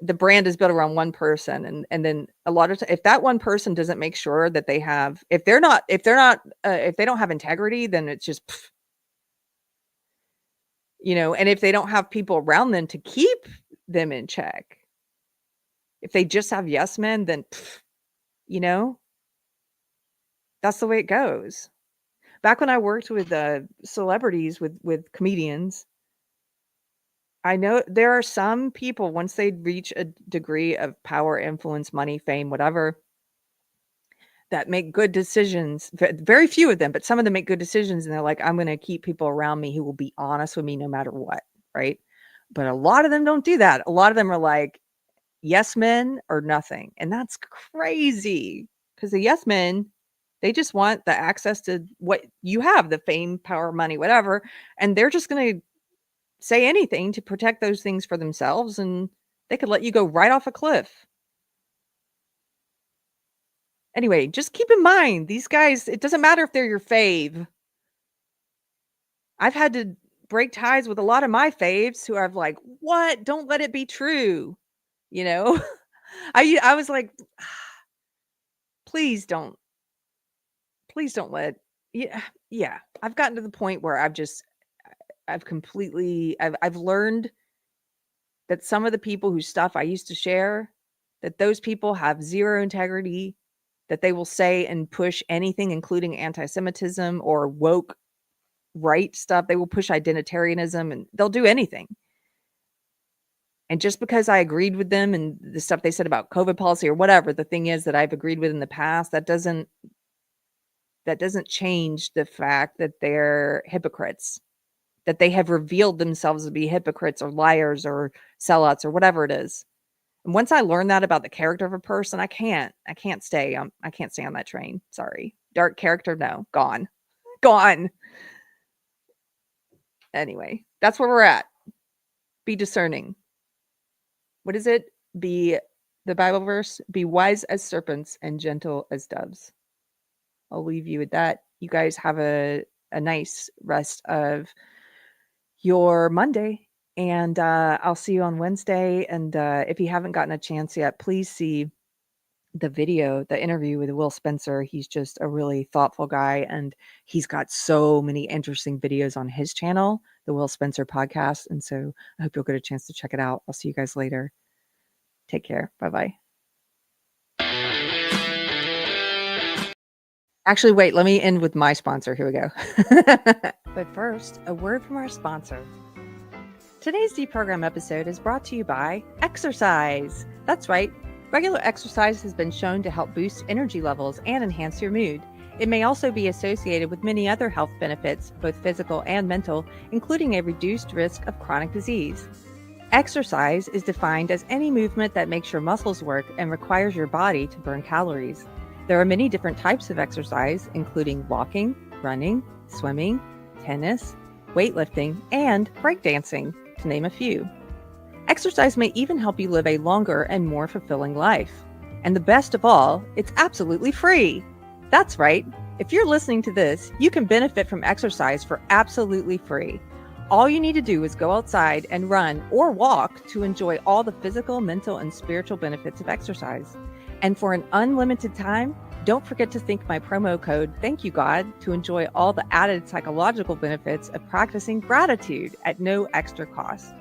The brand is built around one person. And then a lot of if that one person doesn't make sure that they have, if they don't have integrity, then it's just, and if they don't have people around them to keep them in check, if they just have yes men, then, that's the way it goes. Back when I worked with celebrities, with comedians, I know there are some people, once they reach a degree of power, influence, money, fame, whatever, that make good decisions. Very few of them, but some of them make good decisions. And they're like, I'm going to keep people around me who will be honest with me no matter what. Right. But a lot of them don't do that. A lot of them are like, yes men or nothing. And that's crazy because the yes men, they just want the access to what you have, the fame, power, money, whatever. And they're just going to say anything to protect those things for themselves. And they could let you go right off a cliff. Anyway, just keep in mind, these guys, it doesn't matter if they're your fave. I've had to break ties with a lot of my faves who I've like, what? Don't let it be true. I was like, please don't let, yeah. I've gotten to the point where I've learned that some of the people whose stuff I used to share, that those people have zero integrity, that they will say and push anything, including anti-Semitism or woke right stuff. They will push identitarianism and they'll do anything. And just because I agreed with them and the stuff they said about COVID policy or whatever, the thing is that I've agreed with in the past, that doesn't change the fact that they're hypocrites, that they have revealed themselves to be hypocrites or liars or sellouts or whatever it is. And once I learned that about the character of a person, I can't stay. I can't stay on that train. Sorry. Dark character, no, gone. Anyway, that's where we're at. Be discerning. What is it? Be the Bible verse, be wise as serpents and gentle as doves. I'll leave you with that. You guys have a nice rest of your Monday, and I'll see you on Wednesday. And if you haven't gotten a chance yet, please see the interview with Will Spencer. He's just a really thoughtful guy, and he's got so many interesting videos on his channel, the Will Spencer podcast. And so I hope you'll get a chance to check it out. I'll see you guys later. Take care. Bye-bye. Actually, wait, let me end with my sponsor. Here we go. But first, a word from our sponsor. Today's Deprogrammed episode is brought to you by exercise. That's right. Regular exercise has been shown to help boost energy levels and enhance your mood. It may also be associated with many other health benefits, both physical and mental, including a reduced risk of chronic disease. Exercise is defined as any movement that makes your muscles work and requires your body to burn calories. There are many different types of exercise, including walking, running, swimming, tennis, weightlifting, and breakdancing, to name a few. Exercise may even help you live a longer and more fulfilling life. And the best of all, it's absolutely free. That's right. If you're listening to this, you can benefit from exercise for absolutely free. All you need to do is go outside and run or walk to enjoy all the physical, mental, and spiritual benefits of exercise. And for an unlimited time, don't forget to think my promo code, Thank You God, to enjoy all the added psychological benefits of practicing gratitude at no extra cost.